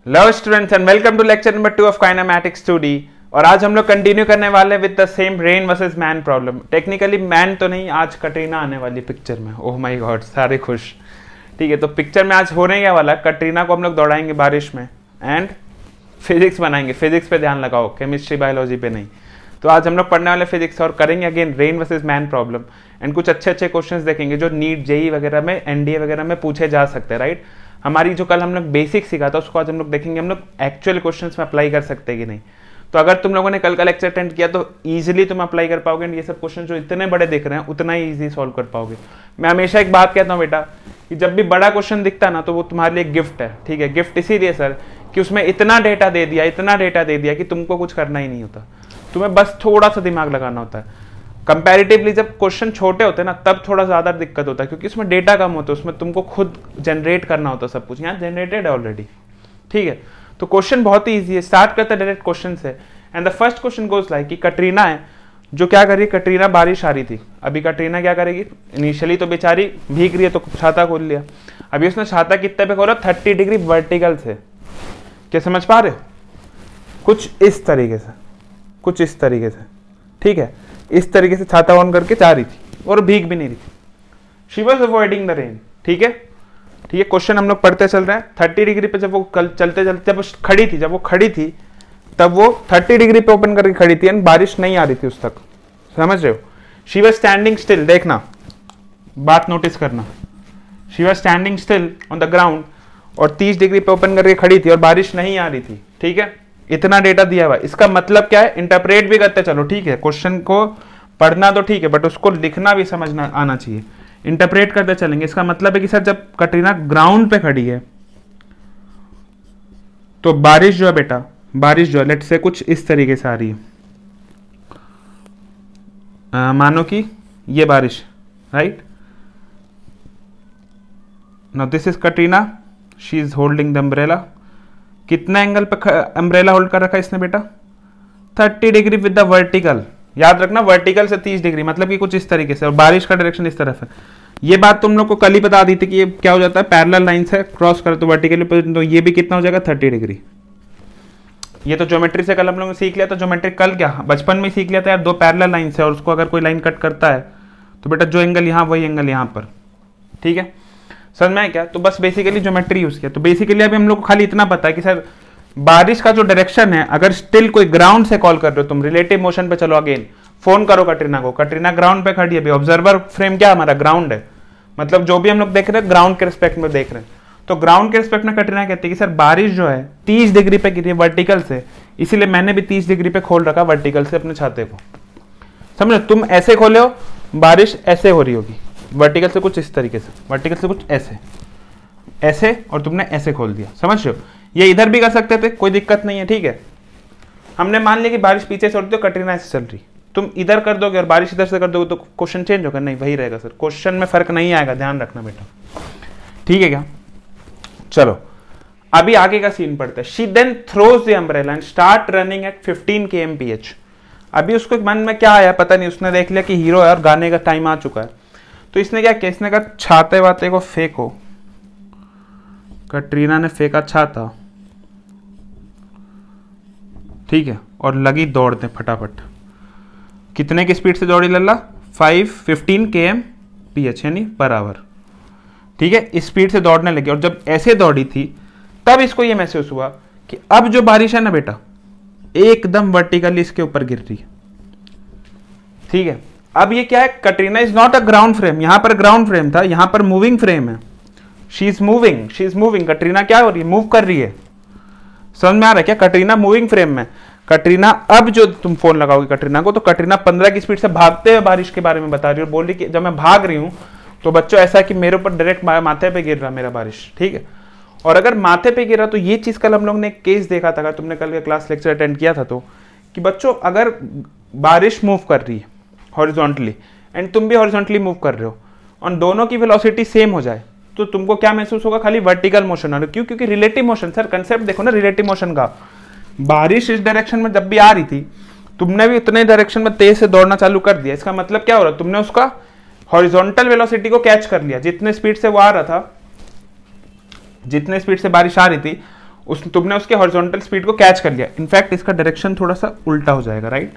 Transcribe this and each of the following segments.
Hello students and welcome to lecture number 2 of kinematics 2D। और आज हम लोग कंटिन्यू करने वाले with the same rain versus man problem. Technically man तो नहीं, आज कटरीना आने वाली पिक्चर में। ओह माय गॉड, सारे खुश। ठीक है, तो पिक्चर में आज होने क्या वाला, कटरीना को हम लोग दौड़ाएंगे बारिश में एंड फिजिक्स बनाएंगे। फिजिक्स पे ध्यान लगाओ, केमिस्ट्री बायोलॉजी पे नहीं। तो आज हम लोग पढ़ने वाले फिजिक्स और करेंगे again rain versus man problem and कुछ अच्छे अच्छे क्वेश्चंस देखेंगे जो नीट जेई वगैरह में एनडीए वगैरह में पूछे जा सकते हैं। राइट, हमारी जो कल हम लोग बेसिक सीखा था उसको आज हम लोग देखेंगे हम लोग एक्चुअल क्वेश्चंस में अप्लाई कर सकते हैं कि नहीं। तो अगर तुम लोगों ने कल का लेक्चर अटेंड किया तो ईजिली तुम अप्लाई कर पाओगे। ये सब क्वेश्चन जो इतने बड़े दिख रहे हैं उतना ही ईजी सॉल्व कर पाओगे। मैं हमेशा एक बात कहता हूँ बेटा कि जब भी बड़ा क्वेश्चन दिखता है ना तो वो तुम्हारे लिए गिफ्ट है। ठीक है, गिफ्ट इसीलिए सर कि उसमें इतना डेटा दे दिया कि तुमको कुछ करना ही नहीं होता, तुम्हें बस थोड़ा सा दिमाग लगाना होता है। कंपैरेटिवली जब क्वेश्चन छोटे होते हैं ना तब थोड़ा ज्यादा दिक्कत होता है क्योंकि उसमें डेटा कम होता है, उसमें तुमको खुद जनरेट करना होता है सब कुछ। यहाँ जनरेटेड है ऑलरेडी। ठीक है, तो क्वेश्चन बहुत ही ईजी है। स्टार्ट करते हैं डायरेक्ट क्वेश्चन से and the first question goes like कि कटरीना है जो क्या कर रही है, कटरीना बारिश आ रही थी। अभी कटरीना क्या करेगी, इनिशियली तो बेचारी भीग रही है तो छाता खोल लिया। अभी उसने छाता कितने पे खोला, 30 डिग्री वर्टिकल से। क्या समझ पा रहे हो, कुछ इस तरीके से, कुछ इस तरीके से। ठीक है, इस तरीके से छाता ऑन करके जा रही थी और भीग भी नहीं रही थी। She was avoiding the rain. ठीक है, ठीक है, क्वेश्चन हम लोग पढ़ते चल रहे हैं। 30 डिग्री पे जब वो कल चलते चलते जब वो खड़ी थी तब वो 30 डिग्री पे ओपन करके खड़ी थी एंड बारिश नहीं आ रही थी उस तक। समझ रहे हो, शी वॉज स्टैंडिंग स्टिल। देखना, बात नोटिस करना, she was standing still on the ground और 30 डिग्री पे ओपन करके खड़ी थी और बारिश नहीं आ रही थी। ठीक है, इतना डेटा दिया हुआ है। इसका मतलब क्या है, इंटरप्रेट भी करते चलो। ठीक है, क्वेश्चन को पढ़ना तो ठीक है बट उसको लिखना भी समझना आना चाहिए। इंटरप्रेट करते चलेंगे। इसका मतलब है कि सर जब कटरीना ग्राउंड पे खड़ी है तो बारिश जो है बेटा, बारिश जो है लेट्स से कुछ इस तरीके से आ रही है। मानो कि ये बारिश, right. Now this is Katrina, she is holding the umbrella. कितना एंगल पे अम्ब्रेला होल्ड कर रखा है इसने बेटा, 30 डिग्री विद द वर्टिकल। याद रखना, वर्टिकल से 30 डिग्री मतलब कि कुछ इस तरीके से, और बारिश का डायरेक्शन इस तरफ है। ये बात तुम लोग को कल ही बता दी थी कि ये क्या हो जाता है, पैरेलल लाइन से क्रॉस करे तो वर्टिकली, तो ये भी कितना हो जाएगा, 30 डिग्री। ये तो ज्योमेट्री से कल हम लोगों ने सीख लिया था। ज्योमेट्री कल क्या बचपन में सीख लिया था यार, दो पैरेलल लाइन से और उसको अगर कोई लाइन कट करता है तो बेटा जो एंगल यहाँ वही एंगल यहाँ पर। ठीक है, समझ में आया क्या। तो बस बेसिकली ज्योमेट्री यूज किया। तो बेसिकली अभी हम लोग को खाली इतना पता है कि सर बारिश का जो डायरेक्शन है, अगर स्टिल कोई ग्राउंड से कॉल कर रहे हो तुम, रिलेटिव मोशन पे चलो अगेन, फोन करो कटरीना को। कटरीना ग्राउंड पे खड़ी है, अभी ऑब्जर्वर फ्रेम क्या हमारा ग्राउंड है, मतलब जो भी हम लोग देख रहे हैं ग्राउंड के रिस्पेक्ट में देख रहे हैं। तो ग्राउंड के रिस्पेक्ट में कटरीना कहती है कि सर बारिश जो है 30 डिग्री पे गिरी है वर्टिकल से, इसीलिए मैंने भी 30 डिग्री पे खोल रखा वर्टिकल से अपने छाते को। समझो, तुम ऐसे खोले हो, बारिश ऐसे हो रही होगी, वर्टिकल से कुछ इस तरीके से, वर्टिकल से कुछ ऐसे ऐसे, और तुमने ऐसे खोल दिया। समझ रहे हो, ये इधर भी कर सकते थे, कोई दिक्कत नहीं है। ठीक है, हमने मान लिया कि बारिश पीछे से हो रही है, कटरीना ऐसे चल रही, तुम इधर कर दोगे और बारिश इधर से कर दोगे तो क्वेश्चन चेंज होगा, नहीं वही रहेगा सर, क्वेश्चन में फर्क नहीं आएगा, ध्यान रखना बेटा। ठीक है क्या, चलो अभी आगे का सीन पढ़ते हैं। She then throws the umbrella and start running at 15 kmph। अभी उसको मन में क्या आया पता नहीं, उसने देख लिया कि हीरो है और गाने का टाइम आ चुका है, तो इसने क्या किया, इसने कहा छाते वाते को फेंको। कटरीना ने फेंका छाता, ठीक है, और लगी दौड़ते फटाफट। कितने की स्पीड से दौड़ी लल्ला, 15 kmph यानी पर आवर। ठीक है, इस स्पीड से दौड़ने लगी और जब ऐसे दौड़ी थी तब इसको ये महसूस हुआ कि अब जो बारिश है ना बेटा एकदम वर्टिकली इसके ऊपर गिर रही है। ठीक है, अब ये क्या है, Katrina is not a ground frame, यहां पर ग्राउंड फ्रेम था, यहां पर मूविंग फ्रेम है। She is moving. कटरीना क्या हो रही है, मूव कर रही है। समझ में आ रहा है क्या, कटरीना मूविंग फ्रेम में। कटरीना अब जो तुम फोन लगाओगे कटरीना को तो कटरीना 15 की स्पीड से भागते हुए बारिश के बारे में बता रही है और बोल रही कि जब मैं भाग रही हूं तो बच्चों ऐसा कि मेरे ऊपर डायरेक्ट माथे पे गिर रहा मेरा बारिश। ठीक है, और अगर माथे पे गिरा तो ये चीज कल हम लोग ने एक केस देखा था, अगर तुमने कल का क्लास लेक्चर अटेंड किया था तो, कि बच्चों अगर बारिश मूव कर रही है हॉरिजॉन्टली एंड तुम भी हॉरिजॉन्टली मूव कर रहे हो और दोनों की वेलोसिटी सेम हो जाए तो तुमको क्या महसूस होगा, खाली वर्टिकल मोशन आ रहा है। क्यों, क्योंकि रिलेटिव मोशन, सर कंसेप्ट देखो ना रिलेटिव मोशन का। बारिश इस डायरेक्शन में जब भी आ रही थी तुमने भी उतने डायरेक्शन में तेज से दौड़ना चालू कर दिया। इसका मतलब क्या हो रहा है, तुमने उसका हॉरिजॉन्टल वेलोसिटी को कैच कर लिया। जितने स्पीड से वो आ रहा था, जितने स्पीड से बारिश आ रही थी तुमने उसके हॉरिजॉन्टल स्पीड को कैच कर लिया। इनफैक्ट इसका डायरेक्शन थोड़ा सा उल्टा हो जाएगा, राइट।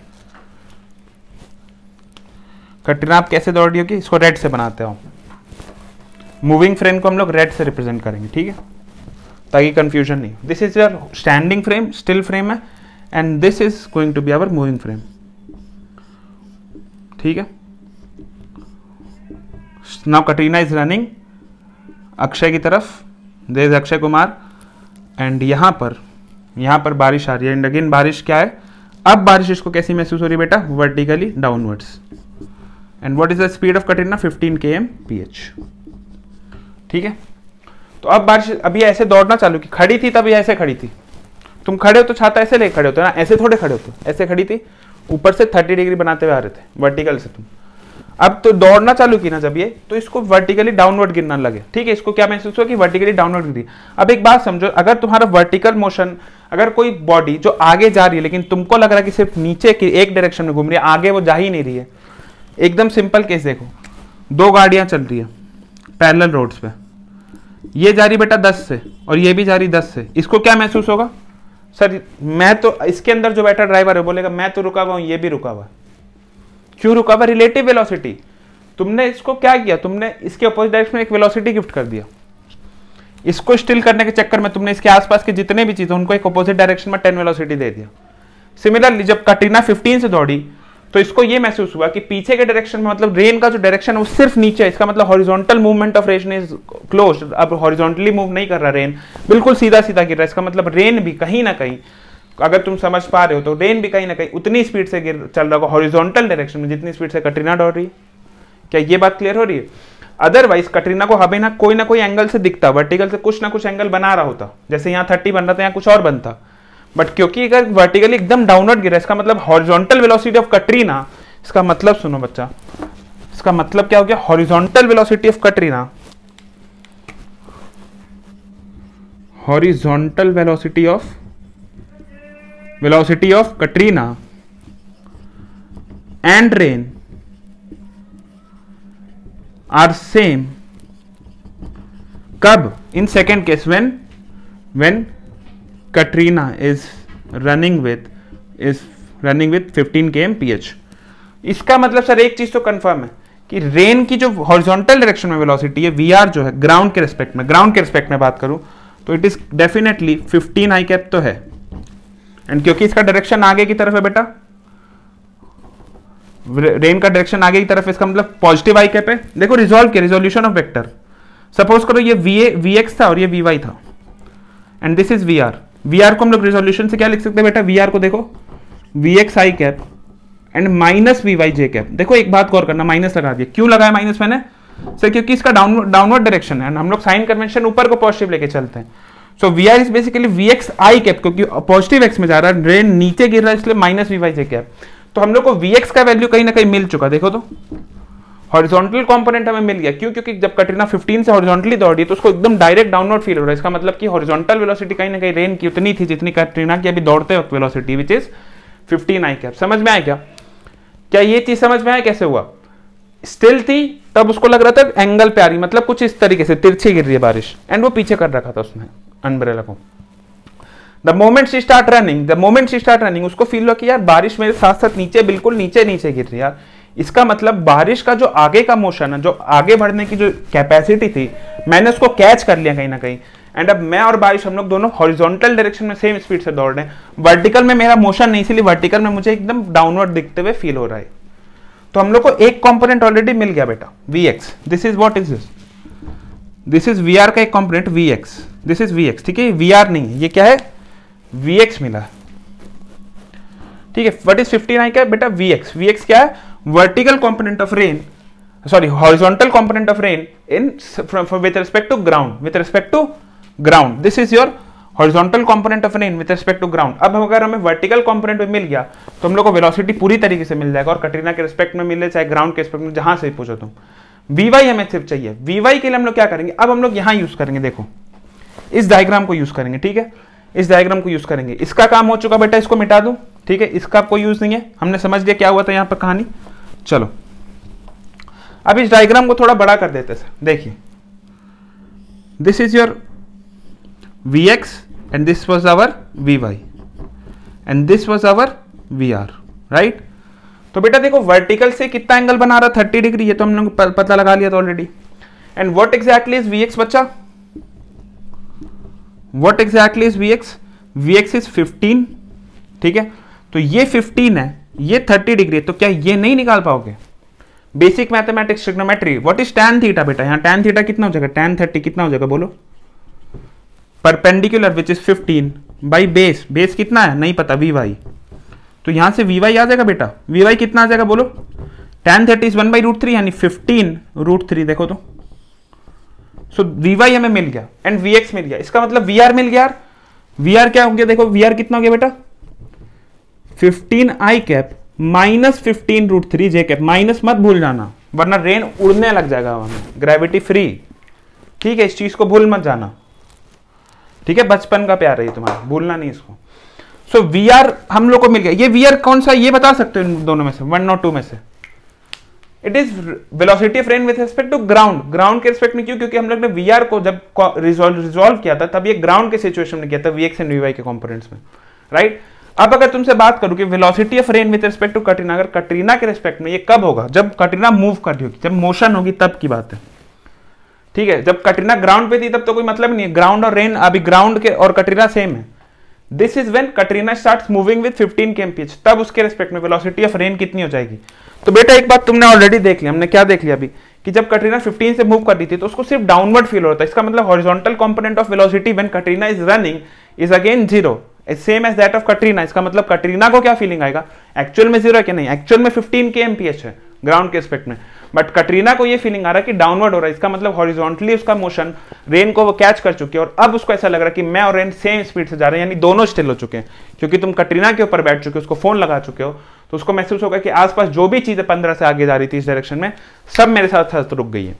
कटरीना आप कैसे दौड़ रही होगी, इसको रेड से बनाते हो। मूविंग फ्रेम को हम लोग रेड से रिप्रेजेंट करेंगे, ठीक है, ताकि कंफ्यूजन नहीं। This is your standing frame, still frame है, and this is going to be our moving frame, ठीक है। Now Katrina is running Akshay की तरफ, there is Akshay Kumar, and यहां पर बारिश आ रही है। एंड अगेन बारिश क्या है, अब बारिश इसको कैसी महसूस हो रही है बेटा, vertically downwards. And what is the speed of Katrina, 15 km/h, ठीक है। तो अब बारिश, अभी ऐसे दौड़ना चालू की, खड़ी थी तभी ऐसे खड़ी थी, तुम खड़े हो तो छाता ऐसे ले खड़े होते ना, ऐसे थोड़े खड़े होते, ऐसे खड़ी थी, ऊपर से 30 डिग्री बनाते हुए आ रहे थे वर्टिकल से तुम। अब तो दौड़ना चालू की ना जब ये, तो इसको वर्टिकली डाउनवर्ड गिरना लगे, ठीक है। इसको क्या महसूस हुआ कि वर्टिकली डाउनवर्ड गिरी। अब एक बात समझो, अगर तुम्हारा वर्टिकल मोशन, अगर कोई बॉडी जो आगे जा रही है लेकिन तुमको लग रहा है कि सिर्फ नीचे की एक डायरेक्शन में घूम रही है, आगे वो जा ही नहीं रही है। एकदम सिंपल केस देखो, 2 गाड़ियां चल रही है पैरेलल रोड्स पे, ये जा रही बेटा 10 से और ये भी जा रही 10 से, इसको क्या महसूस होगा, सर मैं तो, इसके अंदर जो बैठा ड्राइवर है बोलेगा मैं तो रुका हुआ हूं, ये भी रुका हुआ है। क्यों रुका हुआ, रिलेटिव वेलोसिटी। तुमने इसको क्या किया, तुमने इसके अपोजिट डायरेक्शन में एक वेलोसिटी गिफ्ट कर दिया। इसको स्टिल करने के चक्कर में तुमने इसके आसपास के जितने भी चीजें उनको एक अपोजिट डायरेक्शन में 10 वेलोसिटी दे दिया। सिमिलरली जब कटरीना 15 से दौड़ी तो इसको ये महसूस हुआ कि पीछे के डायरेक्शन में, मतलब रेन का जो डायरेक्शन है वो सिर्फ नीचे है, इसका मतलब horizontal movement of rain is close. अब हॉरिजॉन्टली मूव नहीं कर रहा रेन, बिल्कुल सीधा सीधा गिर रहा है। इसका मतलब रेन भी कहीं ना कहीं, अगर तुम समझ पा रहे हो तो रेन भी कहीं ना कहीं उतनी स्पीड से चल रहा होगा हॉरिजॉन्टल डायरेक्शन में जितनी स्पीड से कटरीना दौड़ रही है। क्या ये बात क्लियर हो रही है? अदरवाइज कटरीना को हमें ना कोई एंगल से दिखता, वर्टिकल से कुछ ना कुछ एंगल बना रहा होता, जैसे यहाँ 30 बन रहा था, यहाँ कुछ और बनता। बट क्योंकि अगर वर्टिकली एकदम डाउनवर्ड गिरा, इसका मतलब हॉरिजॉन्टल वेलोसिटी ऑफ कटरीना, इसका मतलब सुनो बच्चा, इसका मतलब क्या हो गया, horizontal velocity of Katrina, horizontal velocity of Katrina and rain are same. कब? In second case when Katrina is running with 15 km/h. इसका मतलब सर एक चीज तो कंफर्म है कि रेन की जो हॉरिजॉन्टल डायरेक्शन में वेलोसिटी है वीआर जो है ग्राउंड के रिस्पेक्ट में बात करूं तो it is definitely 15 i cap तो है। एंड क्योंकि इसका डायरेक्शन आगे की तरफ है बेटा, रेन का डायरेक्शन आगे की तरफ है, इसका मतलब पॉजिटिव आई कैप है। देखो रिजॉल्व किया, रिजोल्यूशन ऑफ वेक्टर, सपोज करो ये वी एक्स था और ये वी वाई था and this is V R. V R को हम लोग रिजोल्यूशन से क्या लिख सकते हैं बेटा, वी आर को देखो V X I cap and minus V Y J cap. देखो एक बात गौर करना, माइनस लगा दिया, क्यों लगाया माइनस मैंने सर, क्योंकि इसका डाउनवर्ड डायरेक्शन है, हम लोग साइन कन्वेंशन ऊपर को पॉजिटिव लेके चलते हैं। So V R is basically V X I cap, क्योंकि पॉजिटिव एक्स में जा रहा है, रेन नीचे गिर रहा है, इसलिए minus V Y J cap. तो हम लोग को Vx का वैल्यू कहीं ना कहीं मिल चुका, देखो तो हॉरिजॉन्टल कंपोनेंट हमें मिल गया। क्यों? क्योंकि जब कटरीना 15 से हॉरिजॉन्टली दौड़ी है तो उसको एकदम डायरेक्ट डाउनवर्ड फील हो रहा है। इसका मतलब कि हॉरिजॉन्टल वेलोसिटी कहीं ना कहीं रेन की उतनी थी जितनी कटरीना की अभी दौड़ते वक्त velocity, which is 15 i cap. समझ में आया क्या ये चीज समझ में आया कैसे हुआ? स्टिल थी तब उसको लग रहा था एंगल पे आ रही, मतलब कुछ इस तरीके से तिरछी गिर रही है बारिश, एंड वो पीछे कर रखा था उसने अम्ब्रेला को। The moment she start running उसको फील हुआ कि यार बारिश मेरे साथ साथ नीचे, बिल्कुल नीचे गिर रही है यार। इसका मतलब बारिश का जो आगे का मोशन है, जो आगे बढ़ने की जो कैपेसिटी थी, मैंने उसको कैच कर लिया कहीं ना कहीं। एंड अब मैं और बारिश हम लोग दोनों हॉरिजॉन्टल डायरेक्शन में सेम स्पीड से दौड़ रहे हैं। वर्टिकल में मेरा मोशन नहीं, इसलिए वर्टिकल में मुझे एकदम डाउनवर्ड दिखते हुए फील हो रहा है। तो हम लोग को एक कंपोनेंट ऑलरेडी मिल गया बेटा, Vx। This is what is this is Vr का एक component Vx, this is Vx, ठीक है। Vr नहीं है, ये क्या है, Vx मिला, ठीक है। व्हाट इज 15 i कैप बेटा, Vx क्या है, vertical component of rain, sorry horizontal component of rain in with respect to ground, this is your horizontal component of rain with respect to ground. अब अगर हमें vertical component में मिल गया तो हम लोग को वेलोसिटी पूरी तरीके से मिल जाएगा, और कटरीना के रिस्पेक्ट में मिले चाहे ग्राउंड के रिस्पेक्ट में, जहां से पूछो तुम। Vy हमें सिर्फ चाहिए, Vy के लिए हम लोग क्या करेंगे, अब हम लोग यहां यूज करेंगे, देखो इस डायग्राम को यूज करेंगे, ठीक है, इस डायग्राम को यूज करेंगे। इसका काम हो चुका बेटा, इसको मिटा दूं, ठीक है, इसका कोई यूज नहीं है, हमने समझ लिया क्या हुआ था यहाँ पर कहानी। चलो अब इस डायग्राम को थोड़ा बड़ा कर देते हैं, देखिए this is your Vx and this was our Vy and this was our Vr, right? तो बेटा देखो वर्टिकल से कितना एंगल बना रहा 30 डिग्री, ये तो हमने पता लगा लिया था already. And what exactly is Vx बच्चा, what exactly is Vx, Vx is 15, ठीक है? तो ये 15 है, ये 30 डिग्री है, तो क्या ये नहीं निकाल पाओगे? Basic mathematics trigonometry, what is tan theta बेटा, यहाँ tan थीटा कितना हो जाएगा, tan 30 कितना हो जाएगा बोलो? Perpendicular which is 15 by base, base कितना है नहीं पता, Vy, तो यहां से Vy आ जाएगा बेटा, Vy कितना आ जाएगा बोलो? tan 30 इज 1/√3 यानी 15√3, देखो तो। सो Vy हमें मिल गया एंड Vx मिल गया, इसका मतलब Vr मिल गया। Vr क्या हो गया देखो, Vr कितना हो गया बेटा? 15i cap minus 15√3 j cap, minus मत भूल जाना वरना रेन उड़ने लग जाएगा हवा में, ग्रेविटी फ्री, ठीक है? इस चीज को भूल मत जाना, ठीक है? बचपन का प्यार है ये तुम्हारा, भूलना नहीं इसको। सो Vr हम लोग को मिल गया। ये Vr कौन सा, ये बता सकते हो इन दोनों में से, 1 और 2 में से? It is velocity of rain with respect to ground, ground के रिस्पेक्ट में। क्यों? क्योंकि हम लोग ने Vr को जब रिजॉल्व किया था तब ये ग्राउंड के सिचुएशन में किया था, Vx एंड Vy के कंपोनेंट्स में, राइट? अब अगर तुमसे बात करूं कि velocity of rain with respect to Katrina, अगर कटरीना के रिस्पेक्ट में, ये कब होगा? जब कटरीना मूव कर रही होगी, जब मोशन होगी तब की बात है, ठीक है? जब कटरीना ग्राउंड पे थी तब तो कोई मतलब नहीं है, ग्राउंड और रेन अभी ग्राउंड के और कटरीना सेम है। This is when Katrina starts moving with 15 kmph, तब उसके रिस्पेक्ट में वेलोसिटी ऑफ रेन कितनी हो जाएगी? तो बेटा एक बात तुमने ऑलरेडी देख लिया, हमने क्या देख लिया अभी, कि जब कटरीना 15 से मूव कर रही थी तो उसको सिर्फ डाउनवर्ड फील हो रहा था। इसका मतलब horizontal component of velocity when Katrina is running is again 0, same as that of Katrina. इसका मतलब कटरीना को क्या फीलिंग आएगा, एक्चुअल में 0 है कि नहीं? एक्चुअल में 15 kmph है ग्राउंड के रिस्पेक्ट में, बट कटरीना को ये फीलिंग आ रहा है कि डाउनवर्ड हो रहा है। इसका मतलब हॉरिजॉन्टली उसका मोशन रेन को वो कैच कर चुकी है और अब उसको ऐसा लग रहा है कि मैं और रेन सेम स्पीड से जा रहे हैं, यानी दोनों स्टिल हो चुके हैं। क्योंकि तुम कटरीना के ऊपर बैठ चुके हो, उसको फोन लगा चुके हो, तो उसको महसूस होगा कि आसपास जो भी चीजें 15 से आगे जा रही थी इस डायरेक्शन में, सब मेरे साथ रुक गई है।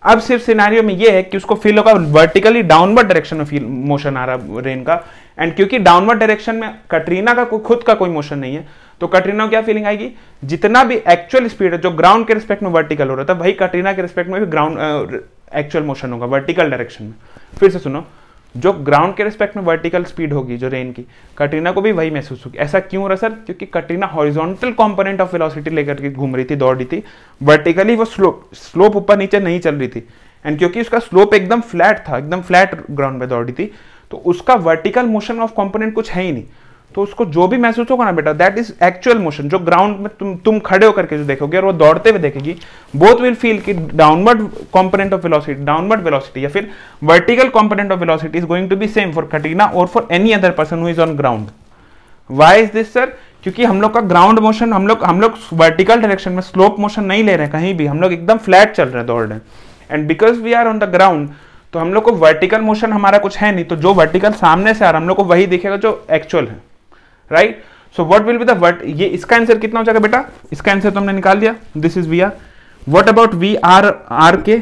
अब सिर्फ सिनेरियो में ये है कि उसको फील होगा वर्टिकली डाउनवर्ड डायरेक्शन में फील मोशन आ रहा रेन का, एंड क्योंकि डाउनवर्ड डायरेक्शन में कटरीना का खुद का कोई मोशन नहीं है, तो कटरीना को क्या फीलिंग आएगी, जितना भी एक्चुअल स्पीड है जो ग्राउंड के रिस्पेक्ट में वर्टिकल हो रहा था, वही कटरीना के रिस्पेक्ट में भी ग्राउंड एक्चुअल मोशन होगा वर्टिकल डायरेक्शन में। फिर से सुनो, जो ग्राउंड के रिस्पेक्ट में वर्टिकल स्पीड होगी जो रेन की, कटरीना को भी वही महसूस होगी। ऐसा क्यों हो रहा सर? क्योंकि Katrina horizontal component of velocity लेकर के घूम रही थी, दौड़ रही थी, वर्टिकली वो स्लोप ऊपर नीचे नहीं चल रही थी, एंड क्योंकि उसका स्लोप एकदम फ्लैट था, एकदम फ्लैट ग्राउंड पे दौड़ रही थी, तो उसका वर्टिकल मोशन ऑफ कंपोनेंट कुछ है ही नहीं। तो उसको जो भी महसूस होगा ना बेटा, दैट इज एक्चुअल मोशन, जो ग्राउंड में तुम खड़े होकर के जो देखोगे और वो दौड़ते हुए देखेगी, बोथ विल फील कि downward component of velocity, downward velocity या फिर vertical component of velocity is going to be same for Katrina और for any other person who is on ground. Why is this sir? क्योंकि हम लोग का ground motion, हम लोग वर्टिकल डायरेक्शन में स्लोप मोशन नहीं ले रहे हैं कहीं भी, हम लोग एकदम फ्लैट चल रहे हैं, दौड़ रहे हैं, and because we are on the ground, तो हम लोग को वर्टिकल मोशन हमारा कुछ है नहीं, तो जो वर्टिकल सामने से आ रहा है हम लोग को वही दिखेगा जो एक्चुअल है, right? So what will be the vert, ये इसका आंसर कितना हो जाएगा बेटा? इसका आंसर तो हमने निकाल दिया, this is V R. What about V R के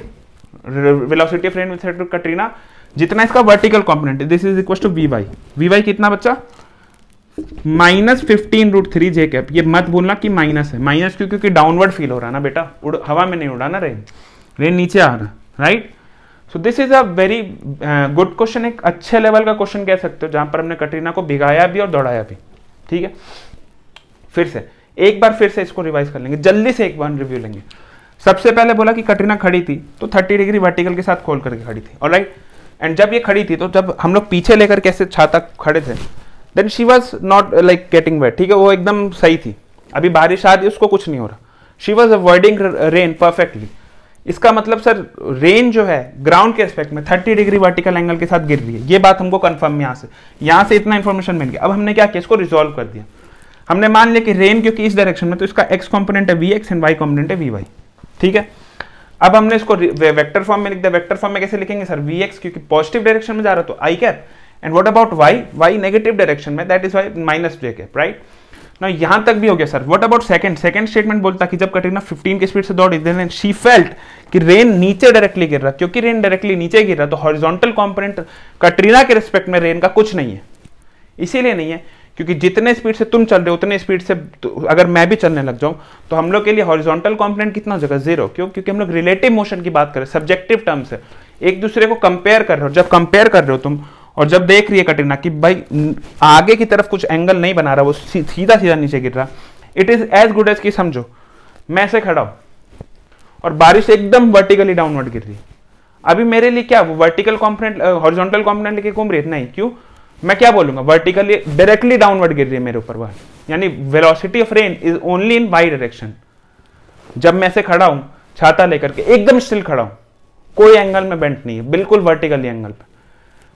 velocity of rain with respect to Katrina, जितना इसका वर्टिकल कंपोनेंट है, this is equal to V Y कितना बच्चा? Minus 15√3 J cap. ये मत भूलना कि माइनस है, माइनस क्यों? क्योंकि डाउनवर्ड फील हो रहा है ना बेटा, हवा में नहीं उड़ा ना रेन नीचे आ रहा, right? So this is a very good question, एक अच्छे लेवल का क्वेश्चन कह सकते हो, जहां पर हमने कटरीना को भिगाया भी और दौड़ाया भी, ठीक है? फिर से एक बार फिर से इसको रिवाइज कर लेंगे, जल्दी से एक बार रिव्यू लेंगे। सबसे पहले बोला कि कटरीना खड़ी थी तो 30 डिग्री वर्टिकल के साथ खोल करके खड़ी थी, ऑलराइट? एंड जब ये खड़ी थी तो जब हम लोग पीछे लेकर कैसे छाता खड़े थे, then she was not like getting wet, ठीक है? वो एकदम सही थी, अभी बारिश आ रही, उसको कुछ नहीं हो रहा, she was avoiding rain perfectly. इसका मतलब सर रेन जो है ग्राउंड के रिस्पेक्ट में 30 डिग्री वर्टिकल एंगल के साथ गिर रही है, ये बात हमको कंफर्म यहाँ से इतना इंफॉर्मेशन मिल गया। अब हमने क्या किया, इसको रिजॉल्व कर दिया। हमने मान लिया कि रेन क्योंकि इस डायरेक्शन में, तो इसका एक्स कंपोनेंट है Vx एंड वाई कंपोनेंट है Vy, ठीक है? अब हमने इसको वेक्टर फॉर्म में लिख दिया। वेक्टर फॉर्म में कैसे लिखेंगे सर? Vx क्योंकि पॉजिटिव डायरेक्शन में जा रहा तो i cap, and what about y negative direction में, that is Y minus j cap, right? ना यहां तक भी हो गया sir. What about second statement बोलता कि जब कटरीना 15 की स्पीड से दौड़ी, देन शी फेल्ट कि रेन नीचे डायरेक्टली गिर रहा, क्योंकि रेन डायरेक्टली नीचे गिर रहा तो हॉरिजॉन्टल कंपोनेंट कटरीना के रिस्पेक्ट में रेन का कुछ नहीं है। इसीलिए नहीं है क्योंकि जितने स्पीड से तुम चल रहे हो उतने स्पीड से अगर मैं भी चलने लग जाऊं तो हम लोग के लिए हॉरिजॉन्टल कंपोनेंट कितना हो जाएगा? 0। क्यों? क्योंकि हम लोग रिलेटिव मोशन की बात कर रहे हैं, सब्जेक्टिव टर्म से एक दूसरे को कंपेयर कर रहे हो। जब कंपेयर कर रहे हो तुम और जब देख रही है कटरीना कि भाई आगे की तरफ कुछ एंगल नहीं बना रहा, वो सीधा सीधा नीचे गिर रहा, it is as good as कि समझो मैं ऐसे खड़ा हूं और बारिश एकदम वर्टिकली डाउनवर्ड गिर रही है। अभी मेरे लिए क्या वो वर्टिकल कंपोनेंट हॉरिजॉन्टल कंपोनेंट लेके घूम रही है? नहीं। क्यों? मैं क्या बोलूंगा, वर्टिकली डायरेक्टली डाउनवर्ड गिर रही है मेरे ऊपर वह, यानी velocity of rain is only in Y direction. जब मैं ऐसे खड़ा हूं छाता लेकर के, एकदम स्टिल खड़ा हूं, कोई एंगल में बेंट नहीं है, बिल्कुल वर्टिकली एंगल पे,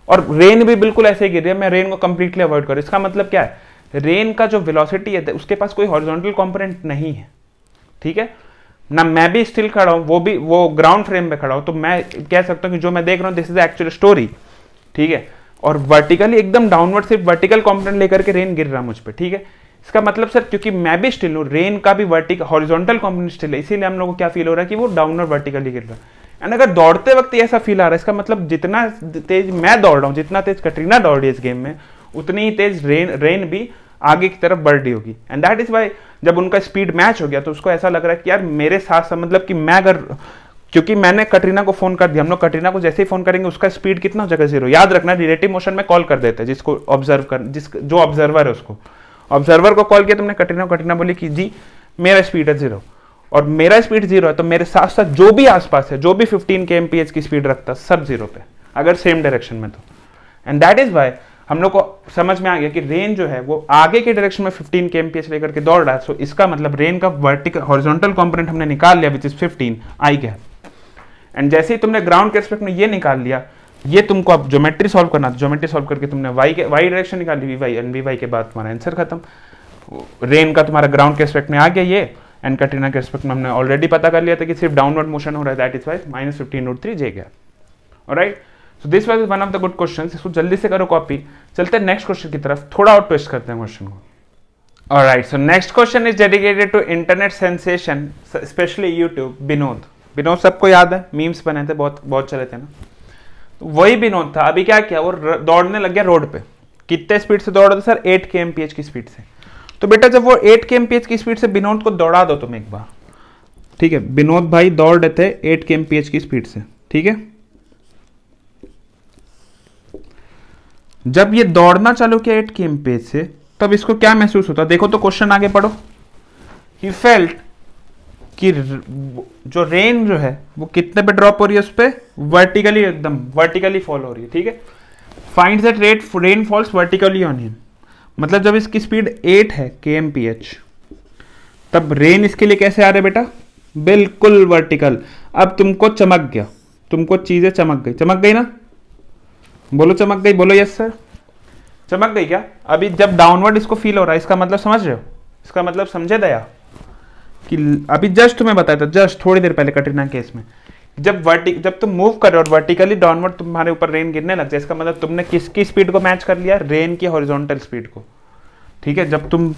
और रेन भी बिल्कुल ऐसे गिर रही है, मैं रेन को कंप्लीटली अवॉइड करूं। इसका मतलब क्या है, रेन का जो वेलोसिटी है उसके पास कोई हॉरिजॉन्टल कंपोनेंट नहीं है, ठीक है ना। मैं भी स्टिल खड़ा हूं, वो ग्राउंड फ्रेम पे खड़ा हूं, तो मैं कह सकता हूं कि जो मैं देख रहा हूं दिस इज एक्चुअल स्टोरी, ठीक है। और वर्टिकली एकदम डाउनवर्ड सिर्फ वर्टिकल कंपोनेंट लेकर के रेन गिर रहा मुझ पे, ठीक है। इसका मतलब सर क्योंकि मैं भी स्टिल हूं, रेन का भी वर्टिकल हॉरिजॉन्टल कंपोनेंट स्टिल है, इसीलिए हम लोगों को क्या फील हो रहा है कि वो डाउनवर्ड वर्टिकली गिर रहा है। एंड अगर दौड़ते वक्त ऐसा फील आ रहा है, इसका मतलब जितना तेज मैं दौड़ रहा हूं, जितना तेज कटरीना दौड़ रही है इस गेम में, उतनी ही तेज रेन भी आगे की तरफ बढ़ रही होगी। एंड दैट इज वाई जब उनका स्पीड मैच हो गया तो उसको ऐसा लग रहा है कि यार मेरे साथ मतलब कि मैं अगर, क्योंकि मैंने कटरीना को फोन कर दिया, हम लोग कटरीना को जैसे ही फोन करेंगे उसका स्पीड कितना हो जाएगा, 0। याद रखना रिलेटिव मोशन में कॉल कर देते हैं जिसको ऑब्जर्व कर, जो ऑब्जर्वर है उसको, ऑब्जर्वर को कॉल किया तुमने कटरीना, कटरीना बोली कि जी मेरा स्पीड है 0, और मेरा स्पीड 0 है, तो मेरे साथ साथ जो भी आसपास है, जो भी 15 kmph की स्पीड रखता, सब 0 पे, अगर सेम डायरेक्शन में तो। एंड दैट इज वाई हम लोग को समझ में आ गया कि रेन जो है वो आगे के डायरेक्शन में 15 kmph लेकर के दौड़ रहा है। सो इसका मतलब रेन का वर्टिकल हॉरिजॉन्टल कंपोनेंट हमने निकाल लिया which is 15 I gap. And जैसे ही तुमने ग्राउंड के रिस्पेक्ट में ये निकाल लिया, ये तुमको अब ज्योमेट्री सॉल्व करना था, ज्योमेट्री सॉल्व करके तुमने वाई डायरेक्शन निकाली, V Y, and V Y के बाद तुम्हारा आंसर खत्म। रेन का तुम्हारा ग्राउंड के रिस्पेक्ट में आ गया ये, एंड कटरीना के रिस्पेक्ट में हमने ऑलरेडी पता कर लिया था कि सिर्फ डाउनवर्ड मोशन हो रहा है, that is Y -15√3 J cap. Alright, so this was one of the good questions. इसको जल्दी से करो कॉपी। चलते हैं नेक्स्ट क्वेश्चन की तरफ, थोड़ा और ट्विस्ट करते हैं क्वेश्चन को। Alright, so next question is dedicated to internet sensation, specially YouTube, Vinod सबको याद है, मीम्स बने थे, बहुत चले थे ना, तो वही विनोद था। अभी क्या किया, वो दौड़ने लग गया रोड पे। कितने स्पीड से दौड़ रहा था सर? 8 kmph की स्पीड से। तो बेटा जब वो 8 kmph की स्पीड से विनोद को दौड़ा दो तुम एक बार, ठीक है। विनोद भाई दौड़ रहे थे 8 kmph की स्पीड से, ठीक है। जब ये दौड़ना चालू किया 8 kmph से, तब इसको क्या महसूस होता? देखो तो क्वेश्चन आगे पढ़ो। ही फेल्ट कि जो रेन जो है वो कितने पे ड्रॉप हो रही है, उस पे वर्टिकली, एकदम वर्टिकली फॉल हो रही है, ठीक है। Find that rain false vertically on him, मतलब जब इसकी स्पीड 8 है kmph, तब रेन इसके लिए कैसे आ रहे बेटा? बिल्कुल वर्टिकल। अब तुमको चमक गया, तुमको चीजें चमक गई ना? बोलो चमक गई, बोलो यस सर, चमक गई क्या? अभी जब डाउनवर्ड इसको फील हो रहा है, इसका मतलब समझ रहे हो? इसका मतलब समझे दया कि अभी जस्ट तुम्हें बताया था, जस्ट थोड़ी देर पहले कटरीना केस में, जब तुम मूव कर रहे हो और वर्टिकली डाउनवर्ड तुम्हारे ऊपर रेन गिरने लग जाए, इसका मतलब तुमने किसकी स्पीड को मैच कर लिया? रेन की हॉरिजॉन्टल स्पीड को, ठीक है। जब तुम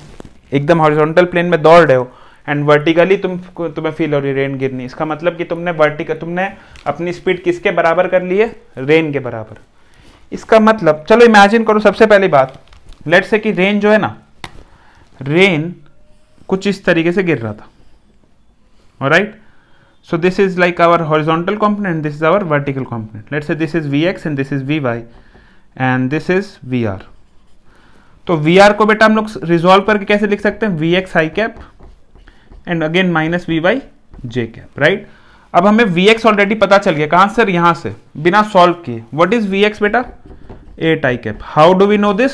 एकदम हॉरिजॉन्टल प्लेन में दौड़ रहे हो एंड वर्टिकली तुम्हें फील हो रही है रेन गिरनी, इसका मतलब कि तुमने अपनी स्पीड किसके बराबर कर ली है? रेन के बराबर। इसका मतलब चलो इमेजिन करो, सबसे पहली बात लेट्स से कि रेन जो है ना, रेन कुछ इस तरीके से गिर रहा था, alright. So this is like our horizontal component, this is our vertical component. Let's say this is Vx and this is Vy and this is Vr. तो Vr को बेटा हम लोग रिजॉल्व करके कैसे लिख सकते हैं? Vx i cap and again minus Vy j cap, right. अब हमें Vx ऑलरेडी पता चल गया, कहां सर? यहां से, बिना सॉल्व किए। व्हाट इज Vx बेटा? 8 i cap. How do we know this?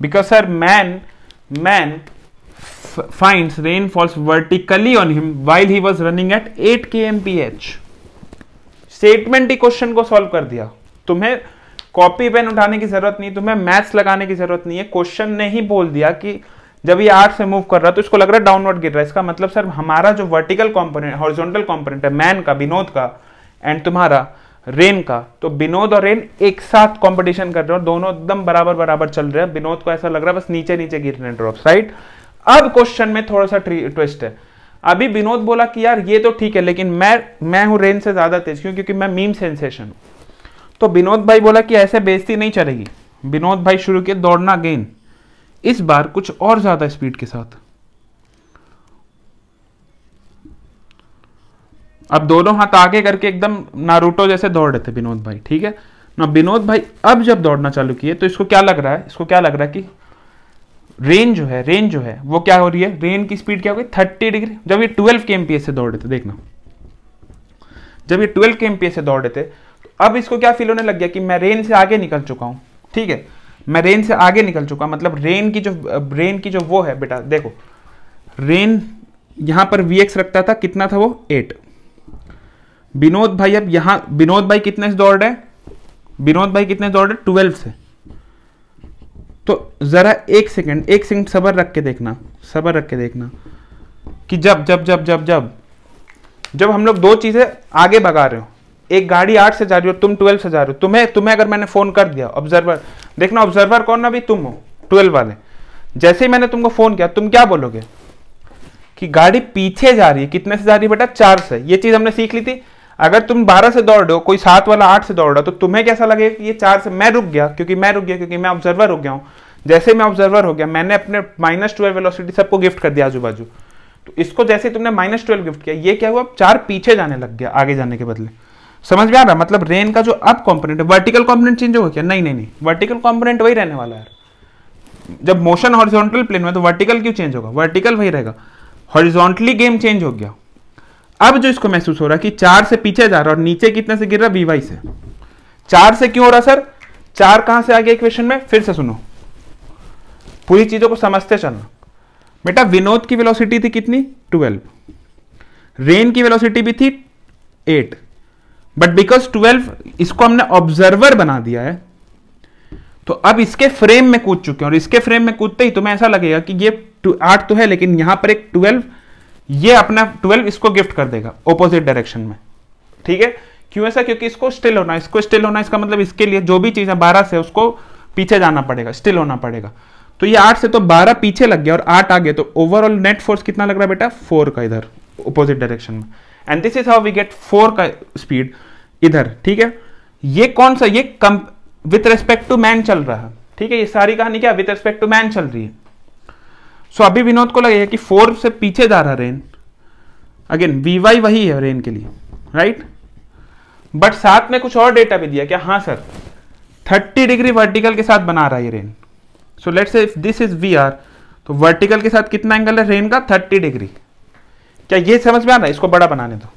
Because sir man finds rain falls vertically on him while he was running at 8 kmph. Statement he question को सॉल्व कर दिया। तुम्हें copy pen उठाने की जरूरत नहीं, तुम्हें मैथ्स लगाने की जरूरत नहीं है। क्वेश्चन ने ही बोल दिया कि जब ये 8 से मूव कर रहा है तो इसको लग रहा है डाउनवर्ड गिर रहा है। इसका मतलब सर हमारा जो वर्टिकल कंपोनेंट, हॉरिजॉन्टल कंपोनेंट है मैन का, विनोद का, एंड तुम्हारा रेन का, तो विनोद और रेन एक साथ कंपटीशन कर रहे हो, दोनों एकदम बराबर चल रहे हैं। विनोद को ऐसा लग रहा है बस नीचे गिर रहे हैं ड्रॉप्स, राइट। अब क्वेश्चन में थोड़ा सा ट्विस्ट है। अभी विनोद बोला कि यार ये तो ठीक है, लेकिन मैं हूं रेन से ज्यादा तेज, क्योंकि मैं मीम सेंसेशन हूं। तो विनोद भाई बोला कि ऐसे बेइज्जती नहीं चलेगी। विनोद भाई शुरू किए दौड़ना अगेन, इस बार कुछ और ज्यादा स्पीड के साथ। अब दोनों हाथ आगे करके एकदम नारुतो जैसे दौड़ रहे थे विनोद भाई, ठीक है। ना विनोद भाई अब जब दौड़ना चालू किए तो इसको क्या लग रहा है, इसको क्या लग रहा है कि रेन जो है वो क्या हो रही है, रेन की स्पीड क्या हो गई 30 डिग्री। जब ये 12 kmph से दौड़ रहे थे, देखना जब ये 12 kmph से दौड़ रहे थे तो अब इसको क्या फील होने लग गया कि मैं रेन से आगे निकल चुका हूं। ठीक है, मैं रेन से आगे निकल चुका, मतलब रेन की जो वो है बेटा, देखो रेन यहां पर Vx रखता था, कितना था वो 8। विनोद भाई अब यहां विनोद भाई कितने से दौड़ रहे हैं, विनोद भाई कितने दौड़ रहे 12 से। तो जरा एक सेकंड सबर रख के देखना, सबर रख के देखना कि जब जब जब जब जब जब हम लोग दो चीजें आगे भगा रहे हो, एक गाड़ी 8 से जा रही हो, तुम 12 से जा रहे हो, तुम्हें अगर मैंने फोन कर दिया, ऑब्जर्वर देखना, ऑब्जर्वर कौन ना भी तुम हो 12 वाले, जैसे ही मैंने तुमको फोन किया तुम क्या बोलोगे कि गाड़ी पीछे जा रही है, कितने से जा रही है बेटा 4 से। ये चीज हमने सीख ली थी। अगर तुम 12 से दौड़ रहे हो, कोई 7 वाला 8 से दौड़ रहा हो, तो तुम्हें कैसा लगेगा कि ये 4 से मैं रुक गया, क्योंकि मैं ऑब्जर्वर हो गया हूं। जैसे मैं ऑब्जर्वर हो गया, मैंने अपने -12 वेलोसिटी सबको गिफ्ट कर दिया आजू बाजू, तो इसको जैसे तुमने -12 गिफ्ट किया, ये क्या हुआ 4 पीछे जाने लग गया आगे जाने के बदले। समझ में आ रहा, मतलब रेन का जो अब कंपोनेंट है, वर्टिकल कंपोनेंट चेंज होगा क्या, नहीं, वर्टिकल कंपोनेंट वही रहने वाला है। जब मोशन हॉरिजॉन्टल प्लेन में तो वर्टिकल क्यों चेंज होगा, वर्टिकल वही रहेगा, हॉरिजॉन्टली गेम चेंज हो गया। अब जो इसको महसूस हो रहा है कि 4 से पीछे जा रहा है और नीचे कितने से गिर रहा है Vy से। 4 से क्यों हो रहा सर, 4 कहां से आ गया इक्वेशन में, फिर से सुनो, पूरी चीजों को समझते चलना बेटा। विनोद की वेलोसिटी थी कितनी 12, रेन की वेलोसिटी भी थी 8, बट बिकॉज 12 इसको हमने ऑब्जर्वर बना दिया है, तो अब इसके फ्रेम में कूद चुके हैं, और इसके फ्रेम में कूदते ही तुम्हें ऐसा लगेगा कि ये 8 तो है, लेकिन यहां पर एक 12, ये अपना 12 इसको गिफ्ट कर देगा ऑपोजिट डायरेक्शन में। ठीक है, क्यों ऐसा, क्योंकि इसको स्टिल होना, इसका मतलब इसके लिए जो भी चीज है 12 से उसको पीछे जाना पड़ेगा, स्टिल होना पड़ेगा। तो ये 8 से तो 12 पीछे लग गया और 8 आगे, तो ओवरऑल नेट फोर्स कितना लग रहा है बेटा 4 का इधर ऑपोजिट डायरेक्शन में। And this is how we get 4 का स्पीड इधर। ठीक है, ये कौन सा, ये विथ रेस्पेक्ट टू मैन चल रहा है। ठीक है, ये सारी कहानी क्या विथ रेस्पेक्ट टू मैन चल रही है। सो अभी विनोद को लगेगा कि 4 से पीछे जा रहा रेन, अगेन Vy वही है रेन के लिए, राइट, बट साथ में कुछ और डेटा भी दिया क्या, हाँ सर 30 डिग्री वर्टिकल के साथ बना रहा है ये rain. So let's say if this is Vr, तो वर्टिकल के साथ कितना एंगल है रेन का 30 डिग्री। क्या ये समझ में आ रहा है, इसको बड़ा बनाने दो,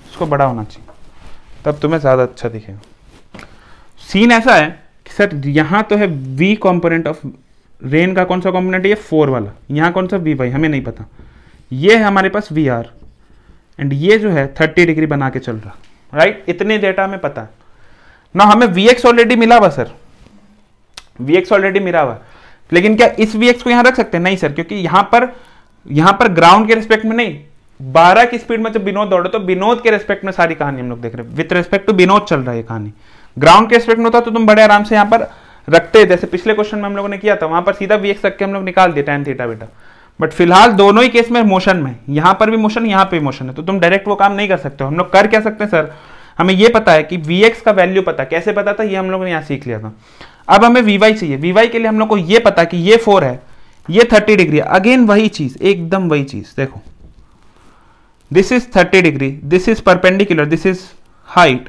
इसको बड़ा होना चाहिए, तब तुम्हें ज्यादा अच्छा दिखेगा। सीन ऐसा है कि सर यहां तो है V कॉम्पोनेंट ऑफ रेन का, कौन सा कॉम्पोनेंट है ये 4 वाला, यहां कौन सा Vy हमें नहीं पता, ये है हमारे पास Vr, एंड ये जो है 30 डिग्री बना के चल रहा, राइट। इतने डेटा हमें पता है ना, हमें Vx ऑलरेडी मिला हुआ सर, Vx ऑलरेडी मिला हुआ, लेकिन क्या इस Vx को यहां रख सकते हैं, नहीं सर, क्योंकि यहां पर ग्राउंड के रिस्पेक्ट में नहीं, 12 की स्पीड में जब विनोद दौड़े तो विनोद के रिस्पेक्ट में सारी कहानी हम लोग देख रहे हैं, विथ रिस्पेक्ट टू विनोद चल रहा है ये कहानी। ग्राउंड के रिस्पेक्ट में होता तो तुम बड़े आराम से यहां पर रखते, जैसे पिछले क्वेश्चन में हम लोगों ने किया था, वहां पर सीधा Vx रख के हम लोग निकाल दिए tan थीटा बेटा। बट फिलहाल दोनों ही केस में मोशन में, यहां पर भी मोशन, यहां पे भी मोशन है, तो तुम डायरेक्ट वो काम नहीं कर सकते हो। हम लोग कर क्या सकते हैं सर, हमें ये पता है कि Vx का वैल्यू पता, कैसे पता था ये हम लोगों ने यहां सीख लिया था। अब हमें Vy चाहिए, Vy के लिए हम लोग को ये पता कि ये 4 है, ये 30 डिग्री, अगेन वही चीज, एकदम वही चीज, देखो this is 30 degree, this is perpendicular, this is height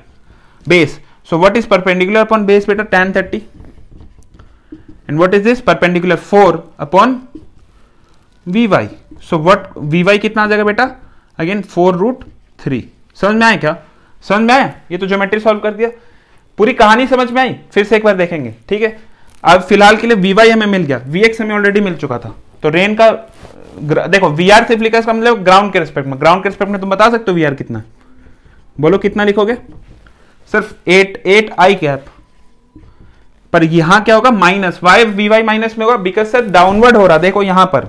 base, so what is perpendicular upon base बेटा tan 30, and what is this perpendicular 4 upon Vy, so what Vy कितना आ जाएगा बेटा, अगेन 4√3। समझ में आया क्या, समझ में आया, ये तो ज्योमेट्री सॉल्व कर दिया, पूरी कहानी समझ में आई, फिर से एक बार देखेंगे। ठीक है, अब फिलहाल के लिए Vy हमें मिल गया, Vx हमें ऑलरेडी मिल चुका था, तो रेन का देखो Vr सिर्फ लिखा, इसका मतलब ग्राउंड के रिस्पेक्ट में, ग्राउंड के रिस्पेक्ट में तुम बता सकते हो Vr कितना है, बोलो कितना लिखोगे, सिर्फ 8 आई कैप, पर यहां क्या होगा माइनस, वाई Vy माइनस में होगा, बिकॉज सर डाउनवर्ड हो रहा, देखो यहां पर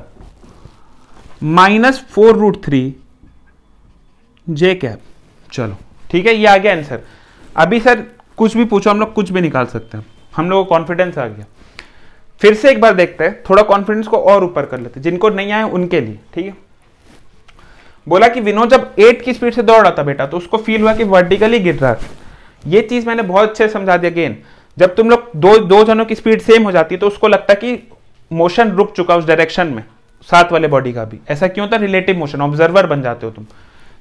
-4√3 जे कैप। चलो ठीक है, ये आ गया आंसर। अभी सर कुछ भी पूछो, हम लोग कुछ भी निकाल सकते हैं, हम लोग को कॉन्फिडेंस आ गया। फिर से एक बार देखते हैं, थोड़ा कॉन्फिडेंस को और ऊपर कर लेते हैं, जिनको नहीं आए उनके लिए। ठीक है, बोला कि विनोद जब 8 की स्पीड से दौड़ रहा था बेटा, तो उसको फील हुआ कि वर्टिकली गिर रहा है। ये चीज मैंने बहुत अच्छे से समझा दिया। अगेन जब तुम लोग दो जनों की स्पीड सेम हो जाती है तो उसको लगता है कि मोशन रुक चुका उस डायरेक्शन में, साथ वाले बॉडी का भी। ऐसा क्यों होता है, रिलेटिव मोशन, ऑब्जर्वर बन जाते हो तुम।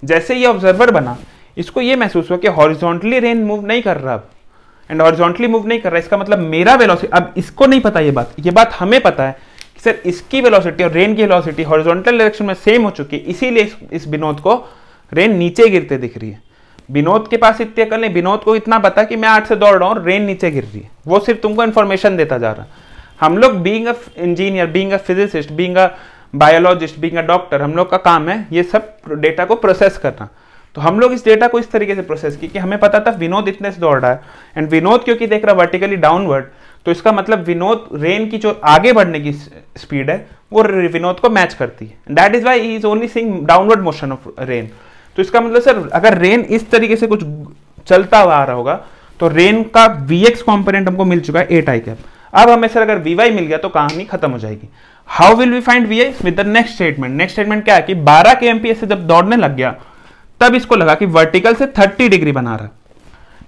जैसे ये ऑब्जर्वर बना, इसको ये महसूस हुआ कि हॉरिजॉन्टली रेन मूव नहीं कर रहा अब, एंड हॉरिजॉन्टली मूव नहीं कर रहा, इसका मतलब मेरा वेलोसिटी, अब इसको नहीं पता ये बात हमें पता है कि सर इसकी वेलोसिटी और रेन की वेलोसिटी हॉरिजॉन्टल डायरेक्शन में सेम हो चुकी है, इसीलिए इस विनोद को रेन नीचे गिरते दिख रही है। विनोद के पास इतनी अकल नहीं, विनोद को इतना पता कि मैं 8 से दौड़ रहा हूँ, रेन नीचे गिर रही है, वो सिर्फ तुमको इन्फॉर्मेशन देता जा रहा है। हम लोग being a engineer, being a physicist, being a biologist, being a doctor, हम लोग का काम है ये सब डेटा को प्रोसेस करना। तो हम लोग इस डेटा को इस तरीके से प्रोसेस की कि हमें पता था विनोद इतने से दौड़ रहा है, एंड विनोद क्योंकि देख रहा है वर्टिकली डाउनवर्ड, तो इसका मतलब विनोद रेन की जो आगे बढ़ने की स्पीड है वो विनोद को मैच करती है। That is why he is only seeing downward motion of rain. तो इसका मतलब सर अगर रेन इस तरीके से कुछ चलता हुआ आ रहा होगा तो रेन का Vx कॉम्पोनेंट हमको मिल चुका है 8i कैप। अब हमें सर अगर Vy मिल गया तो कहानी खत्म हो जाएगी। How will we find Vy with the next statement. Next statement क्या है कि 12 kmph से जब दौड़ने लग गया तब इसको लगा कि वर्टिकल से 30 डिग्री बना रहा।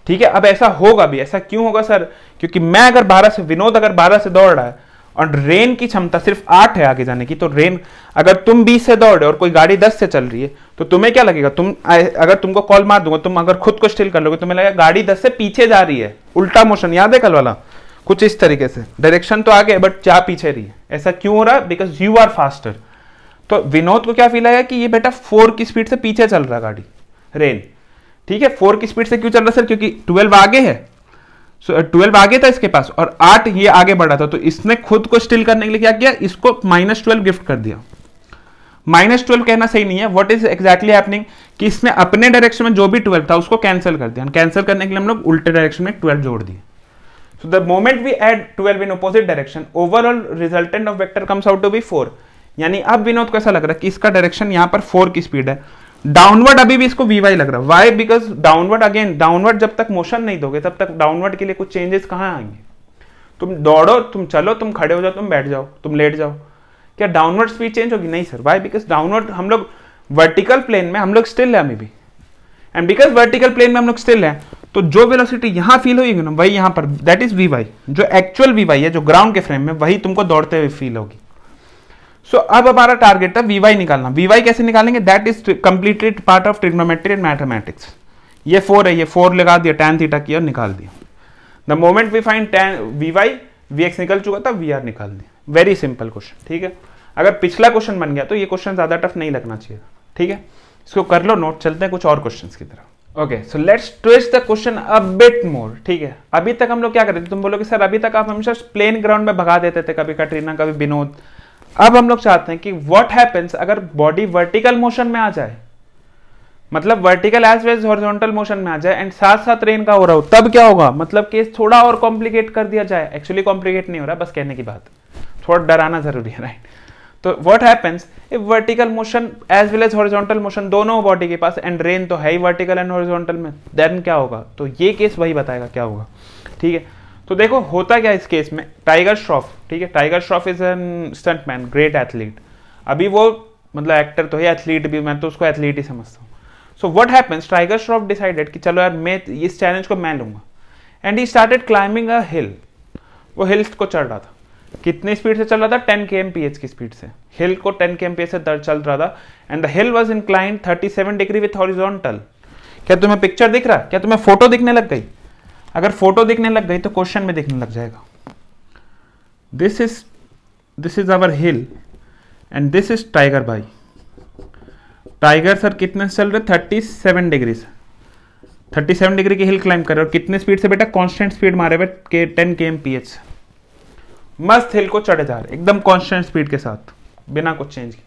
ठीक है, अब ऐसा होगा भी। ऐसा क्यों होगा सर? क्योंकि मैं अगर 12 से, विनोद अगर 12 से दौड़ रहा है और रेन की क्षमता सिर्फ 8 है आगे जाने की, तो रेन, अगर तुम 20 से दौड़ रहे और कोई गाड़ी 10 से चल रही है तो तुम्हें क्या लगेगा? अगर तुमको कॉल मार दूंगा, तुम अगर खुद को स्टिल कर लोगे, तुम्हें लगेगा गाड़ी 10 से पीछे जा रही है। उल्टा मोशन याद है कल वाला, कुछ इस तरीके से, डायरेक्शन तो आगे बट जा पीछे रही है। ऐसा क्यों हो रहा? Because you are faster. तो विनोद को क्या फील आएगा कि ये बेटा 4 की स्पीड से पीछे चल रहा गाड़ी, रेन। ठीक है, 4 की स्पीड से क्यों चल रहा सर? क्योंकि 12 आगे है, 12 आगे था इसके पास और 8 ये आगे बढ़ा था, तो इसने खुद को स्टिल करने के लिए क्या किया? इसको -12 गिफ्ट कर दिया। -12 कहना सही नहीं है, व्हाट इज एग्जैक्टली हैपनिंग कि इसने अपने डायरेक्शन में जो भी 12 था उसको कैंसिल कर दिया। कैंसिल करने के लिए हम लोग उल्टे डायरेक्शन में 12 जोड़ दिए। So the moment we add 12 in opposite direction, overall resultant of vector comes out to be 4। यानी अब विनोद को ऐसा लग रहा है कि इसका डायरेक्शन यहां पर 4 की स्पीड है। डाउनवर्ड अभी भी इसको Vy लग रहा है। Why? Because downward, again downward जब तक मोशन नहीं दोगे तब तक डाउनवर्ड के लिए कुछ चेंजेस कहां आएंगे? तुम दौड़ो, तुम चलो, तुम खड़े हो जाओ, तुम बैठ जाओ, तुम लेट जाओ, क्या डाउनवर्ड स्पीड चेंज होगी? नहीं सर। वाई? बिकॉज डाउनवर्ड हम लोग वर्टिकल प्लेन में हम लोग स्टिल है अभी भी, एंड बिकॉज वर्टिकल प्लेन में हम लोग स्टिल है तो जो वेलोसिटी यहां फील होगी ना वही यहां पर, दैट इज Vy। जो एक्चुअल Vy है, जो ग्राउंड के फ्रेम में, वही तुमको दौड़ते हुए फील होगी। सो अब हमारा टारगेट था Vy निकालना। Vy कैसे निकालेंगे? That is completely part of trigonometry and mathematics. ये 4 है, ये 4 लगा दिया, tan थीटा किया और निकाल दिया। The moment we find Vy, Vx निकल चुका था, Vr निकाल दिया। Very simple question. ठीक है, अगर पिछला क्वेश्चन बन गया तो ये क्वेश्चन ज्यादा टफ नहीं लगना चाहिए। ठीक है, इसको कर लो नोट, चलते हैं कुछ और क्वेश्चंस की तरफ। Okay, so let's twist the question a bit more. ठीक है, अभी तक हम लोग क्या कर रहे थे? तुम बोलोगे सर अभी तक आप हमेशा प्लेन ग्राउंड में भगा देते थे, कभी कटरीना कभी विनोद। अब हम लोग चाहते हैं कि व्हाट हैपेंस अगर बॉडी वर्टिकल मोशन में आ जाए, मतलब vertical as well as horizontal motion में आ जाए एंड साथ साथ रेन का हो रहा हो, तब क्या होगा? मतलब केस थोड़ा और कॉम्प्लिकेट कर दिया जाए। एक्चुअली कॉम्प्लिकेट नहीं हो रहा, बस कहने की बात, थोड़ा डराना जरूरी है, राइट? तो what happens if vertical motion as well as horizontal motion दोनों बॉडी के पास, एंड रेन तो है ही वर्टिकल एंड हॉरिजॉन्टल में, देन क्या होगा? तो ये केस वही बताएगा क्या होगा। ठीक है, तो देखो होता क्या इस केस में, टाइगर श्रॉफ। ठीक है, tiger Shroff is an stuntman, great athlete. अभी वो मतलब एक्टर तो है, एथलीट भी, मैं तो उसको एथलीट ही समझता हूँ। So what happens, Tiger Shroff decided कि चलो यार मैं इस चैलेंज को मैं लूंगा, and he started climbing a hill. वो हिल्स को चढ़ रहा था, कितनी स्पीड से चल रहा था? 10 kmph की स्पीड से। हिल को 10 kmph से चल रहा था, and the hill was inclined 37 degree with horizontal. क्या तुम्हें पिक्चर दिख रहा? क्या तुम्हें फोटो दिखने लग गई? अगर फोटो दिखने लग गई तो क्वेश्चन में दिखने लग जाएगा। This is our hill and this is tiger भाई। टाइगर सर कितने से चल रहे? 37 डिग्री से। 37 डिग्री की हिल क्लाइंब कर रहे हो, कितने स्पीड से बेटा? कांस्टेंट स्पीड मारे हुए 10 kmph से। मस्त हिल को चढ़े जा रहे एकदम कांस्टेंट स्पीड के साथ, बिना कुछ चेंज किए।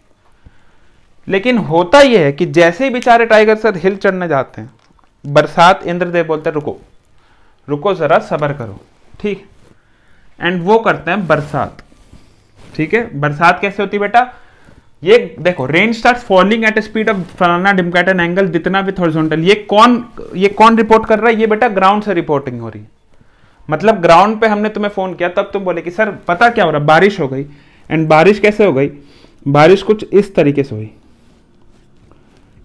लेकिन होता यह है कि जैसे ही बेचारे टाइगर सर हिल चढ़ने जाते हैं, बरसात इंद्रदेव बोलते हैं रुको रुको जरा सब्र करो। ठीक, एंड वो करते हैं बरसात। ठीक है, बरसात कैसे होती है बेटा? ये देखो, rain starts falling at speed of फलाना ढिमका एट एन एंगल जितना विथ हॉरिजॉन्टल। ये कौन रिपोर्ट कर रहा है? ये बेटा ग्राउंड से रिपोर्टिंग हो रही है। मतलब ग्राउंड पे हमने तुम्हें फोन किया, तब तुम बोले कि सर पता क्या हो रहा, बारिश हो गई। एंड बारिश कैसे हो गई? बारिश कुछ इस तरीके से हुई।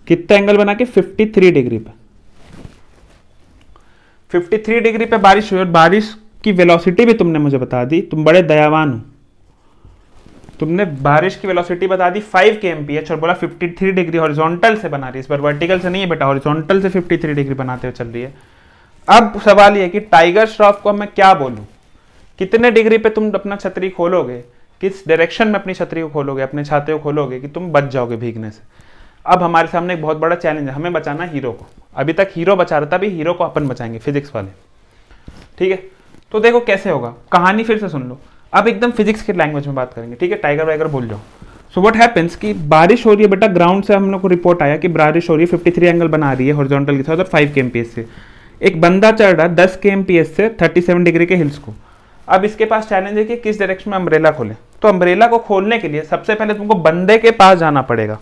कितना एंगल बना के? 53 डिग्री पे। 53 डिग्री पे बारिश हुई, और बारिश की वेलोसिटी भी तुमने मुझे बता दी। तुम बड़े दयावान हो, तुमने बारिश की वेलोसिटी बता दी 5 kmph और बोला 53 डिग्री हॉरिजॉन्टल से बना रही है। इस बार वर्टिकल से नहीं है बेटा, हॉरिजॉन्टल से 53 डिग्री बनाते हुए चल रही है। अब सवाल ये कि टाइगर श्रॉफ को मैं क्या बोलूं, कितने डिग्री पे तुम अपना छतरी खोलोगे, किस डायरेक्शन में अपनी छतरी को खोलोगे, अपने छाते को खोलोगे कि तुम बच जाओगे भीगने से। अब हमारे सामने एक बहुत बड़ा चैलेंज है, हमें बचाना हीरो को। अभी तक हीरो बचा रहा था, अभी हीरो को अपन बचाएंगे, फिजिक्स वाले। ठीक है, तो देखो कैसे होगा, कहानी फिर से सुन लो। अब एकदम फिजिक्स की लैंग्वेज में बात करेंगे, ठीक है, टाइगर वाइगर भूल जाओ। सो व्हाट हैपेंस कि बारिश हो रही है बेटा, ग्राउंड से हम लोग को रिपोर्ट आया कि बारिश हो रही है, 53 एंगल बना रही है हॉरिजॉन्टल के साथ और 5 kmph से। एक बंदा चढ़ रहा 10 kmph से 37 डिग्री के हिल्स को। अब इसके पास चैलेंज है कि किस डायरेक्शन में अम्ब्रेला खोले। तो अम्ब्रेला को खोलने के लिए सबसे पहले तुमको बंदे के पास जाना पड़ेगा।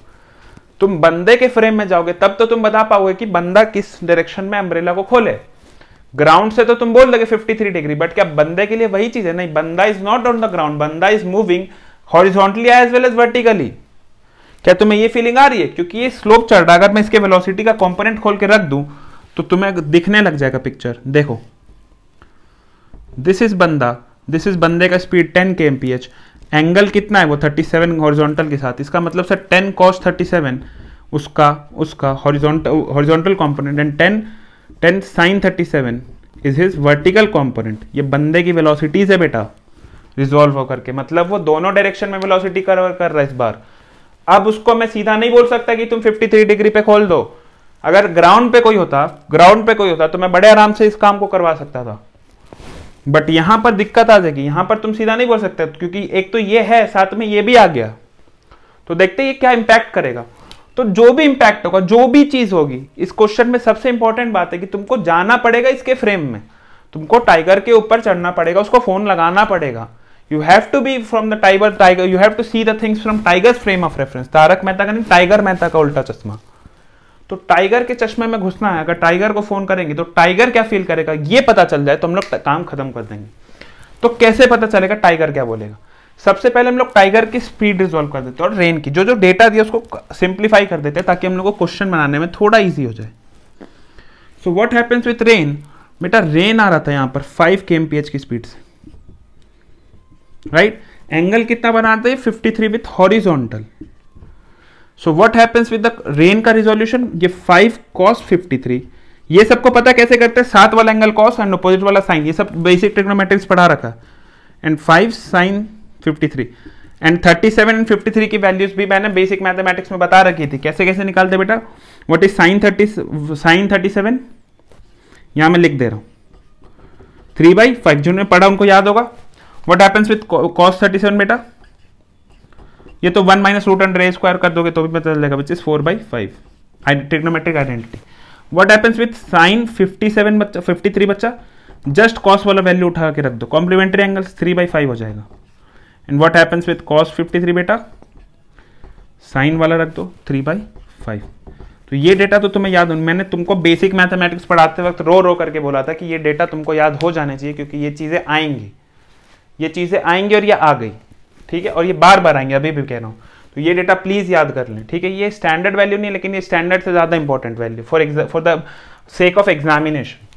तुम बंदे के फ्रेम में जाओगे तब तो तुम बता पाओगे कि बंदा किस डायरेक्शन में अम्ब्रेला को खोले। ग्राउंड से तो तुम बोल दोगे 53 डिग्री, बट क्या बंदे के लिए वही चीज है? नहीं, बंदा is not on the ground, बंदा is moving horizontally as well as vertically. क्या तुम्हें ये फीलिंग आ रही है? क्योंकि ये स्लोप चढ़ रहा है, अगर मैं इसके वेलोसिटी का कंपोनेंट खोल के रख दूं तो तुम्हें दिखने लग जाएगा पिक्चर। देखो, दिस इज बंदा, दिस इज बंदे का स्पीड 10 kmph, एंगल कितना है वो 37 हॉरिजॉन्टल के साथ। इसका मतलब सर 10 cos 37 उसका horizontal component and 10 sin 37 is his vertical component. ये बंदे की वेलोसिटीज है बेटा, रिजॉल्व होकर के, मतलब वो दोनों डायरेक्शन में वेलोसिटी कवर कर रहा है इस बार। अब उसको मैं सीधा नहीं बोल सकता कि तुम 53 डिग्री पे खोल दो। अगर ग्राउंड पे कोई होता तो मैं बड़े आराम से इस काम को करवा सकता था, बट यहां पर दिक्कत आ जाएगी। यहां पर तुम सीधा नहीं बोल सकते क्योंकि एक तो ये है, साथ में ये भी आ गया। तो देखते ये क्या इंपैक्ट करेगा। तो जो भी इंपैक्ट होगा, जो भी चीज होगी, इस क्वेश्चन में सबसे इंपॉर्टेंट बात है कि तुमको जाना पड़ेगा इसके फ्रेम में, तुमको टाइगर के ऊपर चढ़ना पड़ेगा, उसको फोन लगाना पड़ेगा। You have to be from the tiger, you have to see the things from tiger's frame of reference. Tarak Mehta का नहीं, टाइगर मेहता का उल्टा चश्मा। तो टाइगर के चश्मे में घुसना है। अगर टाइगर को फोन करेंगे तो टाइगर क्या फील करेगा ये पता चल जाए तो हम लोग काम खत्म कर देंगे। तो कैसे पता चलेगा टाइगर क्या बोलेगा? सबसे पहले हम लोग टाइगर की स्पीड रिजॉल्व कर देते हैं और रेन की जो डेटा दिया उसको सिंप्लीफाई कर देते हैं ताकि हम लोग को क्वेश्चन बनाने में थोड़ा इजी हो जाए। सो व्हाट हैपेंस विथ रेन? बेटा रेन आ रहा था यहां पर 5 kmph की स्पीड से, राइट? एंगल कितना बनाते हैं? 53 with horizontal. So what happens with the rain का रिजोल्यूशन? ये 5 cos 53। ये सबको पता कैसे करते हैं? साथ वाला एंगल cos एंड अपोजिट वाला साइन, ये सब बेसिक ट्रिग्नोमेट्रिक्स पढ़ा रखा है। एंड 5 sin 53 एंड 37 एंड 53 की वैल्यूज भी मैंने बेसिक मैथमेटिक्स में बता रखी थी। कैसे कैसे निकालते बेटा? What is sin 37? यहां मैं लिख दे रहा हूं 3/5, जिन्होंने पढ़ा उनको याद होगा। व्हाट हैपेंस विद cos 37 बेटा? ये तो 1 - √(a² कर दोगे तो भी पता चलेगा, which is 4/5, trigonometric identity. What happens with sin 53 बच्चा? जस्ट cos वाला वैल्यू उठा के रख दो, कॉम्प्लीमेंट्री एंगल 3/5 हो जाएगा। And what happens with cos 53 बेटा? sin वाला रख दो 3/5। तो ये डेटा तो तुम्हें याद हो, मैंने तुमको बेसिक मैथमेटिक्स पढ़ाते वक्त रो करके बोला था कि ये डेटा तुमको याद हो जाने चाहिए क्योंकि ये चीजें आएंगी और ये आ गई, ठीक है, और ये बार बार आएंगे, अभी भी कह रहा हूं। तो ये डेटा प्लीज याद कर लें, ठीक है। ये स्टैंडर्ड वैल्यू नहीं, लेकिन ये स्टैंडर्ड से ज्यादा important value for the sake of examination.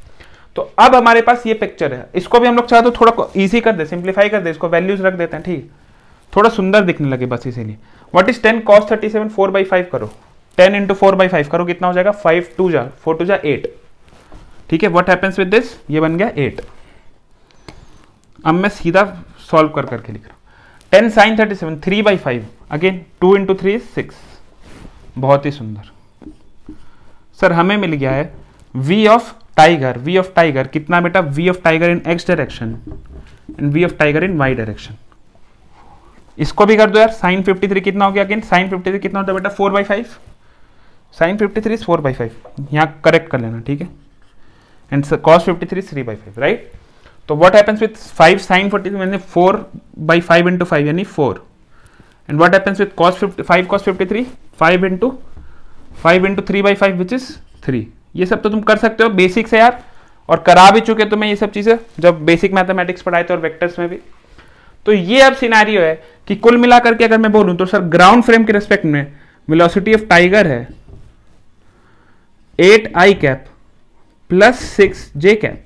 तो अब हमारे पास ये पिक्चर है, इसको भी हम लोग चाहे तो थोड़ा इजी कर दे, सिंप्लीफाई कर दे, इसको वैल्यूज रख देते हैं, ठीक, थोड़ा सुंदर दिखने लगे बस इसीलिए। What is 10 cos 37? 4/5 करो, 10 × 4/5 करो, कितना हो जाएगा? 5 2 जा 4 2 जा 8, ठीक है। What happens with this? ये बन गया 8। अब मैं सीधा सॉल्व करके लिख रहा हूं। 10 sin 37 3/5, अगेन 2 × 3 is 6। बहुत ही सुंदर सर, हमें मिल गया है v ऑफ टाइगर कितना बेटा? v of tiger in x direction and v of tiger in y direction. इसको भी कर दो यार। sin 53 कितना हो गया? अगेन sin 53 कितना होता है बेटा? 4/5। sin 53 is 4/5, यहां करेक्ट कर लेना, ठीक है। And cos 53 is 3/5, right. तो व्हाट हैपेंस विद 5 sin 43? मैंने 4/5 × 5 यानी 4। And what happens with cos 53? 5 × 3/5 which is 3। ये सब तो तुम कर सकते हो बेसिक से यार, और करा भी चुके तुम्हें ये सब चीजें जब बेसिक मैथमेटिक्स पढ़ाए थे और वेक्टर्स में भी। तो ये अब सिनेरियो है कि कुल मिलाकर के अगर मैं बोलूं तो सर ग्राउंड फ्रेम के रिस्पेक्ट में वेलोसिटी ऑफ टाइगर है 8i cap plus 6j cap,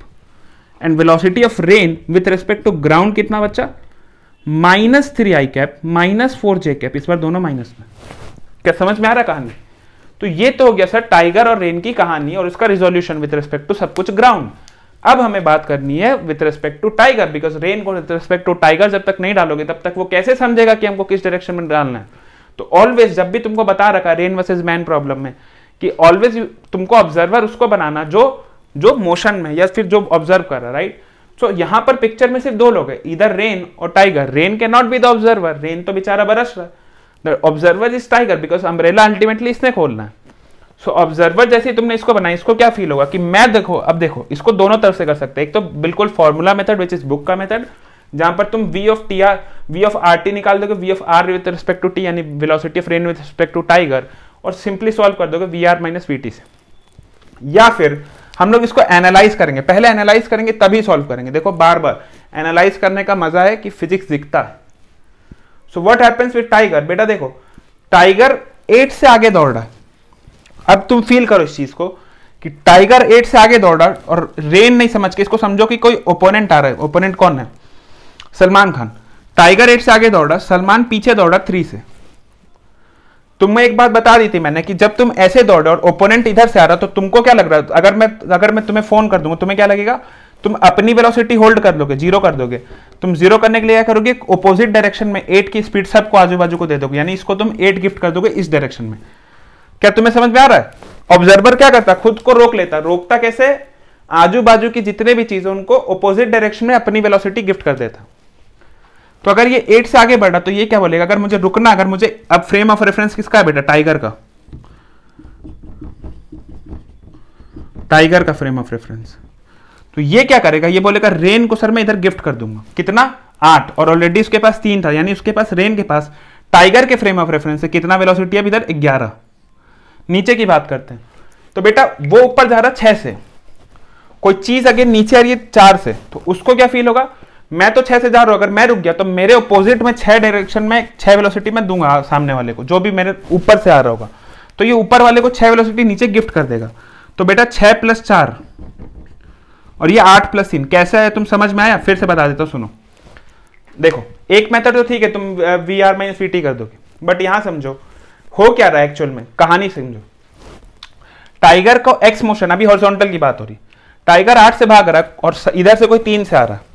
and velocity of rain with respect to ground कितना बच्चा? -3i कैप -4j कैप, इस बार दोनों माइनस में। क्या समझ में आ रहा कहानी? तो ये तो हो गया सर टाइगर और रेन की कहानी और उसका रिजोल्यूशन विथ रिस्पेक्ट टू सब कुछ ग्राउंड। अब हमें बात करनी है with respect to tiger, because rain को विथ रिस्पेक्ट टू टाइगर जब तक नहीं डालोगे तब तक वो कैसे समझेगा कि हमको किस डायरेक्शन में डालना है। तो ऑलवेज जब भी तुमको बता रखा रेन वर्सेस मैन प्रॉब्लम में कि ऑलवेज तुमको ऑब्जर्वर उसको बनाना जो मोशन में या फिर जो ऑब्जर्व कर रहा है, राइट। सो यहां पर पिक्चर में सिर्फ दो लोग हैं, इधर रेन और tiger. Rain can not be the observer, rain तो बेचारा बरस रहा है। The observer is tiger because umbrella ultimately इसने खोलना है। सो ऑब्जर्वर जैसे ही तुमने इसको बनाया, इसको क्या फील होगा कि मैं देखो, अब देखो इसको दोनों तरफ से कर सकते हैं। एक तो बिल्कुल formula method which is book का मेथड, जहां पर तुम v ऑफ आर टी निकाल दोगे, v of R with respect to T यानी velocity of rain with respect to Tiger, और सिंपली सॉल्व कर दोगे V R minus V T से। या फिर हम लोग इसको एनालाइज करेंगे, पहले एनालाइज करेंगे तभी सॉल्व करेंगे। देखो बार बार एनालाइज करने का मजा है कि फिजिक्स दिखता है। सो व्हाट हैपेंस विद टाइगर, बेटा देखो टाइगर 8 से आगे दौड़ रहा है। अब तुम फील करो इस चीज को कि टाइगर 8 से आगे दौड़ रहा है और रेन नहीं समझ के इसको समझो कि कोई ओपोनेंट आ रहा है। ओपोनेंट कौन है? सलमान खान। टाइगर 8 से आगे दौड़ रहा, सलमान पीछे दौड़ रहा 3 से। तुम्हें एक बात बता दी थी मैंने कि जब तुम ऐसे दौड़ रहे और ओपोनेंट इधर से आ रहा तो तुमको क्या लग रहा है? अगर मैं तुम्हें फोन कर दूंगा तुम्हें क्या लगेगा? तुम अपनी वेलोसिटी होल्ड कर दोगे, जीरो कर दोगे। तुम जीरो करने के लिए क्या करोगे? ऑपोजिट डायरेक्शन में 8 की स्पीड सबको आजू बाजू को दे दोगे, यानी इसको तुम 8 गिफ्ट कर दोगे इस डायरेक्शन में। क्या तुम्हें समझ में आ रहा है? ऑब्जर्वर क्या करता? खुद को रोक लेता। रोकता कैसे? आजू बाजू की जितने भी चीजें उनको ऑपोजिट डायरेक्शन में अपनी वेलोसिटी गिफ्ट कर देता। तो अगर ये 8 से आगे बढ़ा तो ये क्या बोलेगा? अगर मुझे रुकना, अगर मुझे अब फ्रेम ऑफ रेफरेंस किसका है बेटा? टाइगर का। टाइगर का फ्रेम ऑफ रेफरेंस। तो ये क्या करेगा? ये बोलेगा रेन को सर मैं इधर गिफ्ट कर दूंगा। कितना? 8। और ऑलरेडी उसके पास 3 था, यानी उसके पास रेन के पास टाइगर के फ्रेम ऑफ रेफरेंस से कितना वेलोसिटी है इधर? 11। नीचे की बात करते हैं तो बेटा वो ऊपर जा रहा 6 से, कोई चीज अगर नीचे आ रही है 4 से, तो उसको क्या फील होगा? मैं तो 6 से जा रहा हूं, अगर मैं रुक गया तो मेरे ऑपोजिट में 6 डायरेक्शन में 6 वेलोसिटी में दूंगा सामने वाले को, जो भी मेरे ऊपर से आ रहा होगा। तो ये ऊपर वाले को 6 वेलोसिटी नीचे गिफ्ट कर देगा। तो बेटा 6 + 4 और ये 8 + 3 कैसे है तुम समझ में आया? फिर से बता देता हूं, सुनो। देखो एक मेथड तो ठीक है, तुम V R minus V T कर दोगे, बट यहां समझो हो क्या रहा है एक्चुअल में, कहानी समझो। टाइगर को एक्स मोशन, अभी हॉरिजॉन्टल की बात हो रही, टाइगर 8 से भाग रहा है और इधर से कोई 3 से आ रहा है।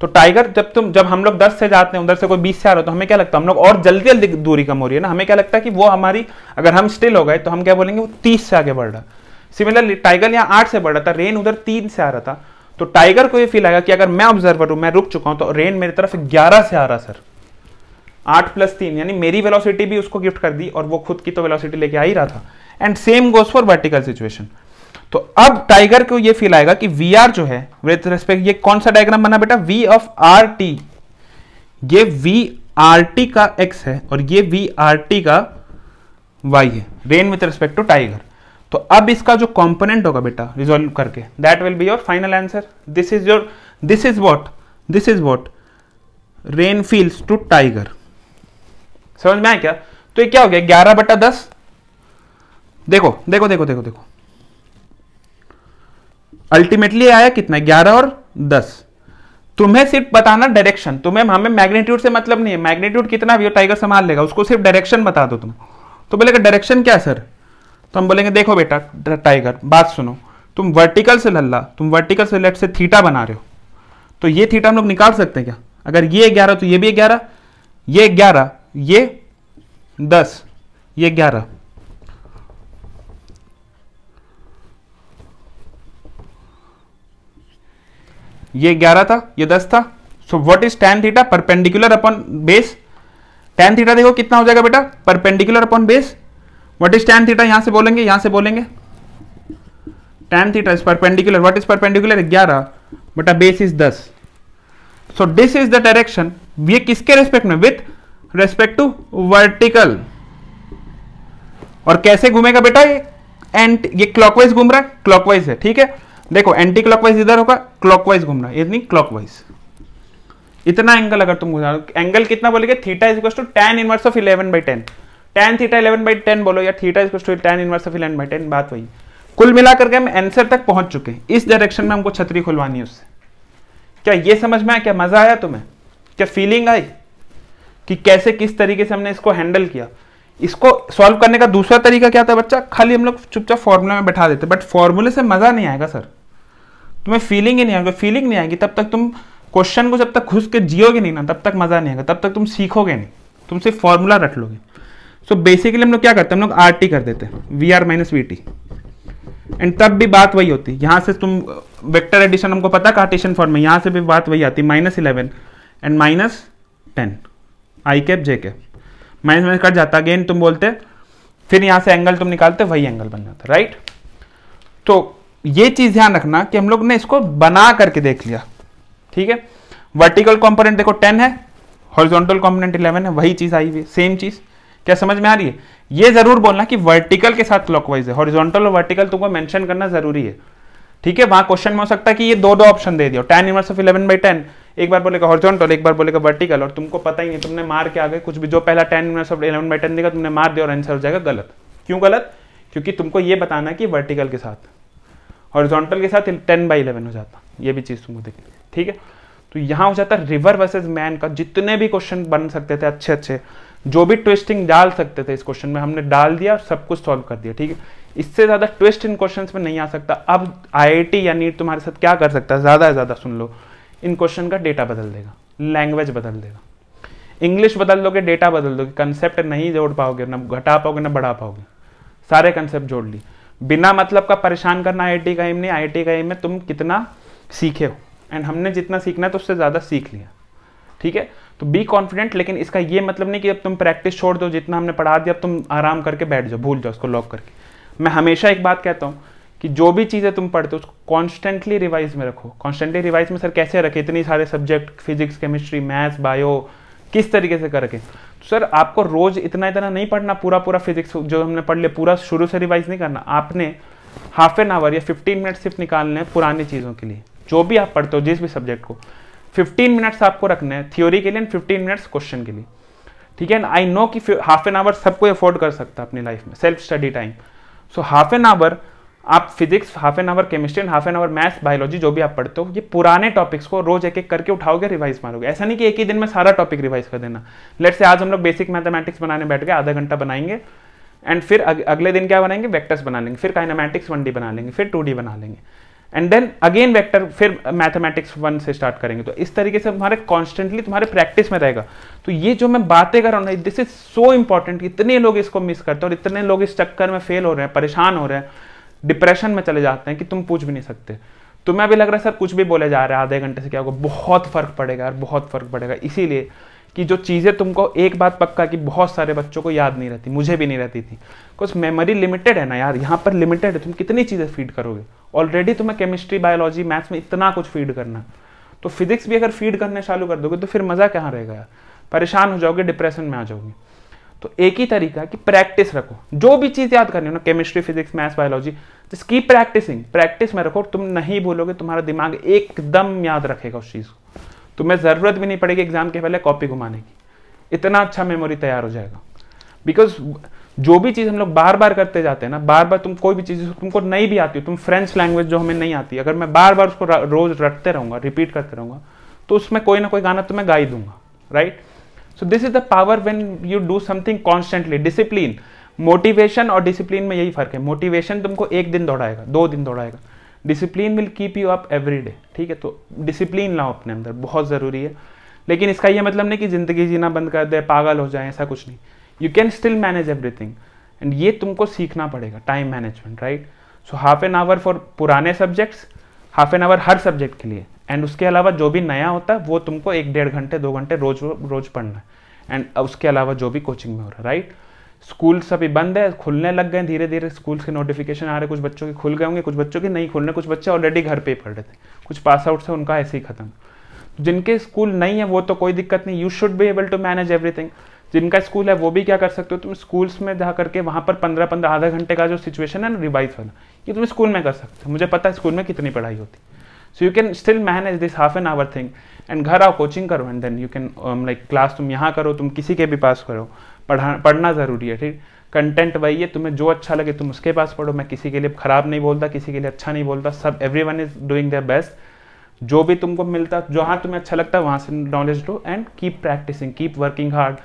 तो टाइगर जब हम लोग 10 से जाते हैं, उधर से कोई 20 से आ रहा है, तो हमें क्या लगता है? हम लोग और जल्दी जल्दी दूरी कम हो रही है ना, हमें क्या लगता है कि वो हमारी, अगर हम स्टिल हो गए तो हम क्या बोलेंगे? वो 30 से आगे बढ़ रहा। सिमिलरली टाइगर यहाँ 8 से बढ़ रहा था, रेन उधर 3 से आ रहा था, तो टाइगर को ये फील आएगा कि अगर मैं ऑब्जर्वर हूं, मैं रुक चुका हूं, तो रेन मेरी तरफ 11 से आ रहा सर। 8 + 3 यानी मेरी वेलोसिटी भी उसको गिफ्ट कर दी और वो खुद की तो वेलोसिटी लेके आ ही रहा था। And same goes for vertical situation. तो अब टाइगर को ये फील आएगा कि वी आर जो है विद रिस्पेक्ट, ये कौन सा डायग्राम बना बेटा? V of R T. ये वी आर टी का एक्स है और ये वी आर टी का वाई है, rain with respect to tiger. तो अब इसका जो कंपोनेंट होगा बेटा रिजॉल्व करके, that will be your final answer. This is what rain feels to tiger. समझ में आया क्या? तो ये क्या हो गया? 11/10। देखो देखो देखो देखो देखो, अल्टीमेटली आया कितना? 11 और 10। तुम्हें सिर्फ बताना डायरेक्शन, तुम्हें हमें मैग्नीट्यूड से मतलब नहीं है, मैग्नीट्यूड कितना भी हो टाइगर संभाल लेगा, उसको सिर्फ डायरेक्शन बता दो तुम। तो बोलेगा डायरेक्शन क्या सर? तो हम बोलेंगे देखो बेटा टाइगर, बात सुनो, तुम वर्टिकल से लल्ला, तुम वर्टिकल से लेफ्ट से थीटा बना रहे हो, तो ये थीटा हम लोग निकाल सकते हैं क्या? अगर ये 11 तो ये भी 11, ये 11, ये 10, ये 11। ये 11 था, ये 10 था। So what is tan theta? Perpendicular upon base. tan theta देखो कितना हो जाएगा बेटा? Perpendicular upon base. What is tan theta? यहां से बोलेंगे, यहां से बोलेंगे tan theta is perpendicular. What is perpendicular? 11 बटा base is 10। So this is the direction. ये किसके रेस्पेक्ट में? With respect to vertical. और कैसे घूमेगा बेटा? ये क्लॉकवाइज घूम रहा है, क्लॉकवाइज है, ठीक है। देखो एंटी क्लॉकवाइज इधर होगा, क्लॉकवाइज घूम रहा है, यानी क्लॉकवाइज। इतना एंगल अगर तुम घुमा, एंगल कितना बोलेगे? Theta is equal to tan inverse of 11/10। tan theta 11/10 बोलो या theta is equal to tan inverse of 11/10, बात वही। कुल मिलाकर के हम आंसर तक पहुंच चुके हैं। इस डायरेक्शन में हमको छतरी खुलवानी है उससे। क्या ये समझ में आया? क्या मजा आया तुम्हें? क्या फीलिंग आई कि कैसे किस तरीके से हमने इसको हैंडल किया? इसको सॉल्व करने का दूसरा तरीका क्या था बच्चा? खाली हम लोग चुपचाप फॉर्मूला में बैठा देते, बट फॉर्मूले से मजा नहीं आएगा सर। तुम्हें फीलिंग ही नहीं आएगी। फीलिंग नहीं आएगी तब तक तुम क्वेश्चन को जब तक घुस के जियोगे नहीं ना, तब तक मजा नहीं आएगा, तब तक तुम सीखोगे नहीं, तुम सिर्फ फॉर्मूला रट लोगे। सो बेसिकली हम लोग क्या करते हैं, हम लोग RT कर देते हैं, VR माइनस VT, एंड तब भी बात वही होती है। यहाँ से तुम वेक्टर एडिशन हमको पता कार्टेशियन फॉर्म में, यहाँ से भी बात वही आती है, -11 and -10 I cap J cap, minus cut जाता, अगेन तुम बोलते फिर यहाँ से एंगल तुम निकालते, वही एंगल बन जाता, राइट। तो ये चीज ध्यान रखना कि हम लोग ने इसको बना करके देख लिया, ठीक है। वर्टिकल कंपोनेंट देखो 10 है, हॉरिजॉन्टल कंपोनेंट 11 है, वही चीज आई हुई है, सेम चीज। क्या समझ में आ रही है? ये जरूर बोलना कि वर्टिकल के साथ क्लॉकवाइज है, हॉरिजॉन्टल और वर्टिकल तुमको मेंशन करना जरूरी है, ठीक है। वहां क्वेश्चन में हो सकता है कि ये दो ऑप्शन दे दिया, tan इनवर्स ऑफ 11/10, एक बार बोलेगा हॉरिजॉन्टल, एक बार बोलेगा वर्टिकल, और तुमको पता ही नहीं, तुमने मार के आ गए कुछ भी, जो पहला tan इनवर्स ऑफ 11/10 देगा तुमने मार दिया और आंसर हो जाएगा गलत। क्यों गलत? क्योंकि तुमको ये बताना है कि वर्टिकल के साथ, हॉरिजॉन्टल के साथ 10/11 हो जाता, ये भी चीज तुमको देखनी, ठीक है। तो यहां हो जाता रिवर वर्सेस मैन का, जितने भी क्वेश्चन बन सकते थे अच्छे अच्छे, जो भी ट्विस्टिंग डाल सकते थे इस क्वेश्चन में, हमने डाल दिया, सब कुछ सॉल्व कर दिया, ठीक है। इससे ज्यादा ट्विस्ट इन क्वेश्चंस में नहीं आ सकता। अब IIT या नीट तुम्हारे साथ क्या कर सकता है, ज्यादा से ज्यादा सुन लो, इन क्वेश्चन का डेटा बदल देगा, लैंग्वेज बदल देगा, इंग्लिश बदल दोगे, डेटा बदल दोगे, कंसेप्ट नहीं जोड़ पाओगे, ना घटा पाओगे ना बढ़ा पाओगे, सारे कंसेप्ट जोड़ ली। बिना मतलब का परेशान करना IIT का एम नहीं, IIT का एम है तुम कितना सीखे हो, एंड हमने जितना सीखना है तो उससे ज्यादा सीख लिया, ठीक है। तो बी कॉन्फिडेंट, लेकिन इसका ये मतलब नहीं कि अब तुम प्रैक्टिस छोड़ दो, जितना हमने पढ़ा दिया अब तुम आराम करके बैठ जाओ, भूल जाओ उसको लॉक करके। मैं हमेशा एक बात कहता हूँ कि जो भी चीजें तुम पढ़ते हो उसको कॉन्स्टेंटली रिवाइज में रखो। कॉन्स्टेंटली रिवाइज में सर कैसे रखे, इतनी सारे subject, physics, chemistry, maths, bio, किस तरीके से कर रखे? तो सर आपको रोज इतना नहीं पढ़ना, पूरा फिजिक्स जो हमने पढ़ लिया पूरा शुरू से रिवाइज नहीं करना, आपने हाफ एन आवर या 15 मिनट सिर्फ निकालने हैं पुरानी चीजों के लिए। जो भी आप पढ़ते हो जिस भी सब्जेक्ट को, 15 मिनट्स आपको रखने हैं थ्योरी के लिए, 15 मिनट्स क्वेश्चन के लिए, ठीक है। आई नो कि हाफ एन आवर सबको अफोर्ड कर सकता है अपनी लाइफ में, self study time. So half an hour आप physics, half an hour chemistry and half an hour maths, biology, जो भी आप पढ़ते हो, ये पुराने टॉपिक्स को रोज एक एक करके उठाओगे, रिवाइज मारोगे। ऐसा नहीं कि एक ही दिन में सारा टॉपिक रिवाइज कर देना। लेट्स से आज हम लोग बेसिक मैथमेटिक्स बनाने बैठ गए, आधा घंटा बनाएंगे, एंड फिर अगले दिन क्या बनाएंगे, वेक्टर्स बना लेंगे, फिर काइनेमैटिक्स 1D बना लेंगे, फिर 2D बना लेंगे, एंड देन अगेन वेक्टर, फिर मैथमेटिक्स 1 से स्टार्ट करेंगे। तो इस तरीके से तुम्हारे कॉन्स्टेंटली तुम्हारे प्रैक्टिस में रहेगा। तो ये जो मैं बातें कर रहा हूँ, दिस इज सो इंपॉर्टेंट। इतने लोग इसको मिस करते हैं और इतने लोग इस चक्कर में फेल हो रहे हैं, परेशान हो रहे हैं, डिप्रेशन में चले जाते हैं कि तुम पूछ भी नहीं सकते। तुम्हें अभी लग रहा है सर कुछ भी बोले जा रहे हैं, आधे घंटे से क्या होगा? बहुत फर्क पड़ेगा यार, बहुत फर्क पड़ेगा। इसीलिए कि जो चीजें तुमको, एक बात पक्का कि बहुत सारे बच्चों को याद नहीं रहती, मुझे भी नहीं रहती थी, कुछ मेमोरी लिमिटेड है ना यार, यहाँ पर लिमिटेड है। तुम कितनी चीजें फीड करोगे? ऑलरेडी तुम्हें केमिस्ट्री, बायोलॉजी, मैथ्स में इतना कुछ फीड करना है, तो फिजिक्स भी अगर फीड करने चालू कर दोगे तो फिर मजा कहाँ रहेगा यार? परेशान हो जाओगे, डिप्रेशन में आ जाओगे। तो एक ही तरीका कि प्रैक्टिस रखो, जो भी चीज याद करनी हो ना, chemistry, physics, maths, biology, just keep practising, practice में रखो। तुम नहीं भूलोगे, तुम्हारा दिमाग एकदम याद रखेगा उस चीज को, तुम्हें जरूरत भी नहीं पड़ेगी एग्जाम के पहले कॉपी घुमाने की, इतना अच्छा मेमोरी तैयार हो जाएगा। बिकॉज जो भी चीज हम लोग बार बार करते जाते हैं ना, बार बार तुम कोई भी चीज तुमको नहीं भी आती हो, तुम फ्रेंच लैंग्वेज जो हमें नहीं आती, अगर मैं बार बार उसको रोज रटते रहूंगा, रिपीट करते रहूंगा, तो उसमें कोई ना कोई गाना तुम्हें गा ही दूंगा, right. So this is the power when you do something constantly. Discipline, motivation और डिसिप्लिन में यही फर्क है। मोटिवेशन तुमको एक दिन दौड़ाएगा, 2 दिन दौड़ाएगा, discipline will keep you up every day, ठीक है। तो डिसिप्लिन लाओ अपने अंदर, बहुत जरूरी है। लेकिन इसका ये मतलब नहीं कि जिंदगी जीना बंद कर दे, पागल हो जाए, ऐसा कुछ नहीं। You can still manage everything, and ये तुमको सीखना पड़ेगा, time management, right. So half an hour for पुराने सब्जेक्ट्स, हाफ एन आवर हर सब्जेक्ट के लिए, एंड उसके अलावा जो भी नया होता है वो तुमको 1-1.5 घंटे 2 घंटे रोज पढ़ना है, एंड उसके अलावा जो भी कोचिंग में हो रहा है, राइट। स्कूल सभी बंद है, खुलने लग गए धीरे धीरे, स्कूल के नोटिफिकेशन आ रहे, कुछ बच्चों के खुल गए होंगे, कुछ बच्चों के नहीं खुलने, कुछ बच्चे ऑलरेडी घर पे पढ़ रहे थे, कुछ पास आउट से उनका ऐसे ही खत्म। जिनके स्कूल नहीं है वो तो कोई दिक्कत नहीं, you should be able to manage everything. जिनका स्कूल है वो भी क्या कर सकते हो, तुम स्कूल्स में जा करके वहां पर 15-15 आधा घंटे का जो सिचुएशन है ना रिवाइज वाला, ये तुम स्कूल में कर सकते हो। मुझे पता है स्कूल में कितनी पढ़ाई होती, so you can still manage this half an hour thing, and घर आओ, कोचिंग करो, and then you can like class तुम यहाँ करो, तुम किसी के भी पास करो, पढ़ना जरूरी है, ठीक। कंटेंट वही है, तुम्हें जो अच्छा लगे तुम उसके पास पढ़ो। मैं किसी के लिए खराब नहीं बोलता, किसी के लिए अच्छा नहीं बोलता, सब everyone is doing their best. जो भी तुमको मिलता, जहाँ तुम्हें अच्छा लगता है वहां से नॉलेज लो, and keep practising, keep working hard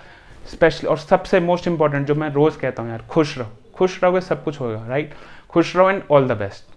specially. और सबसे मोस्ट इंपॉर्टेंट जो मैं रोज कहता हूँ यार, खुश रहो। खुश रहोगे सब कुछ होगा, राइट। खुश रहो एंड ऑल द बेस्ट।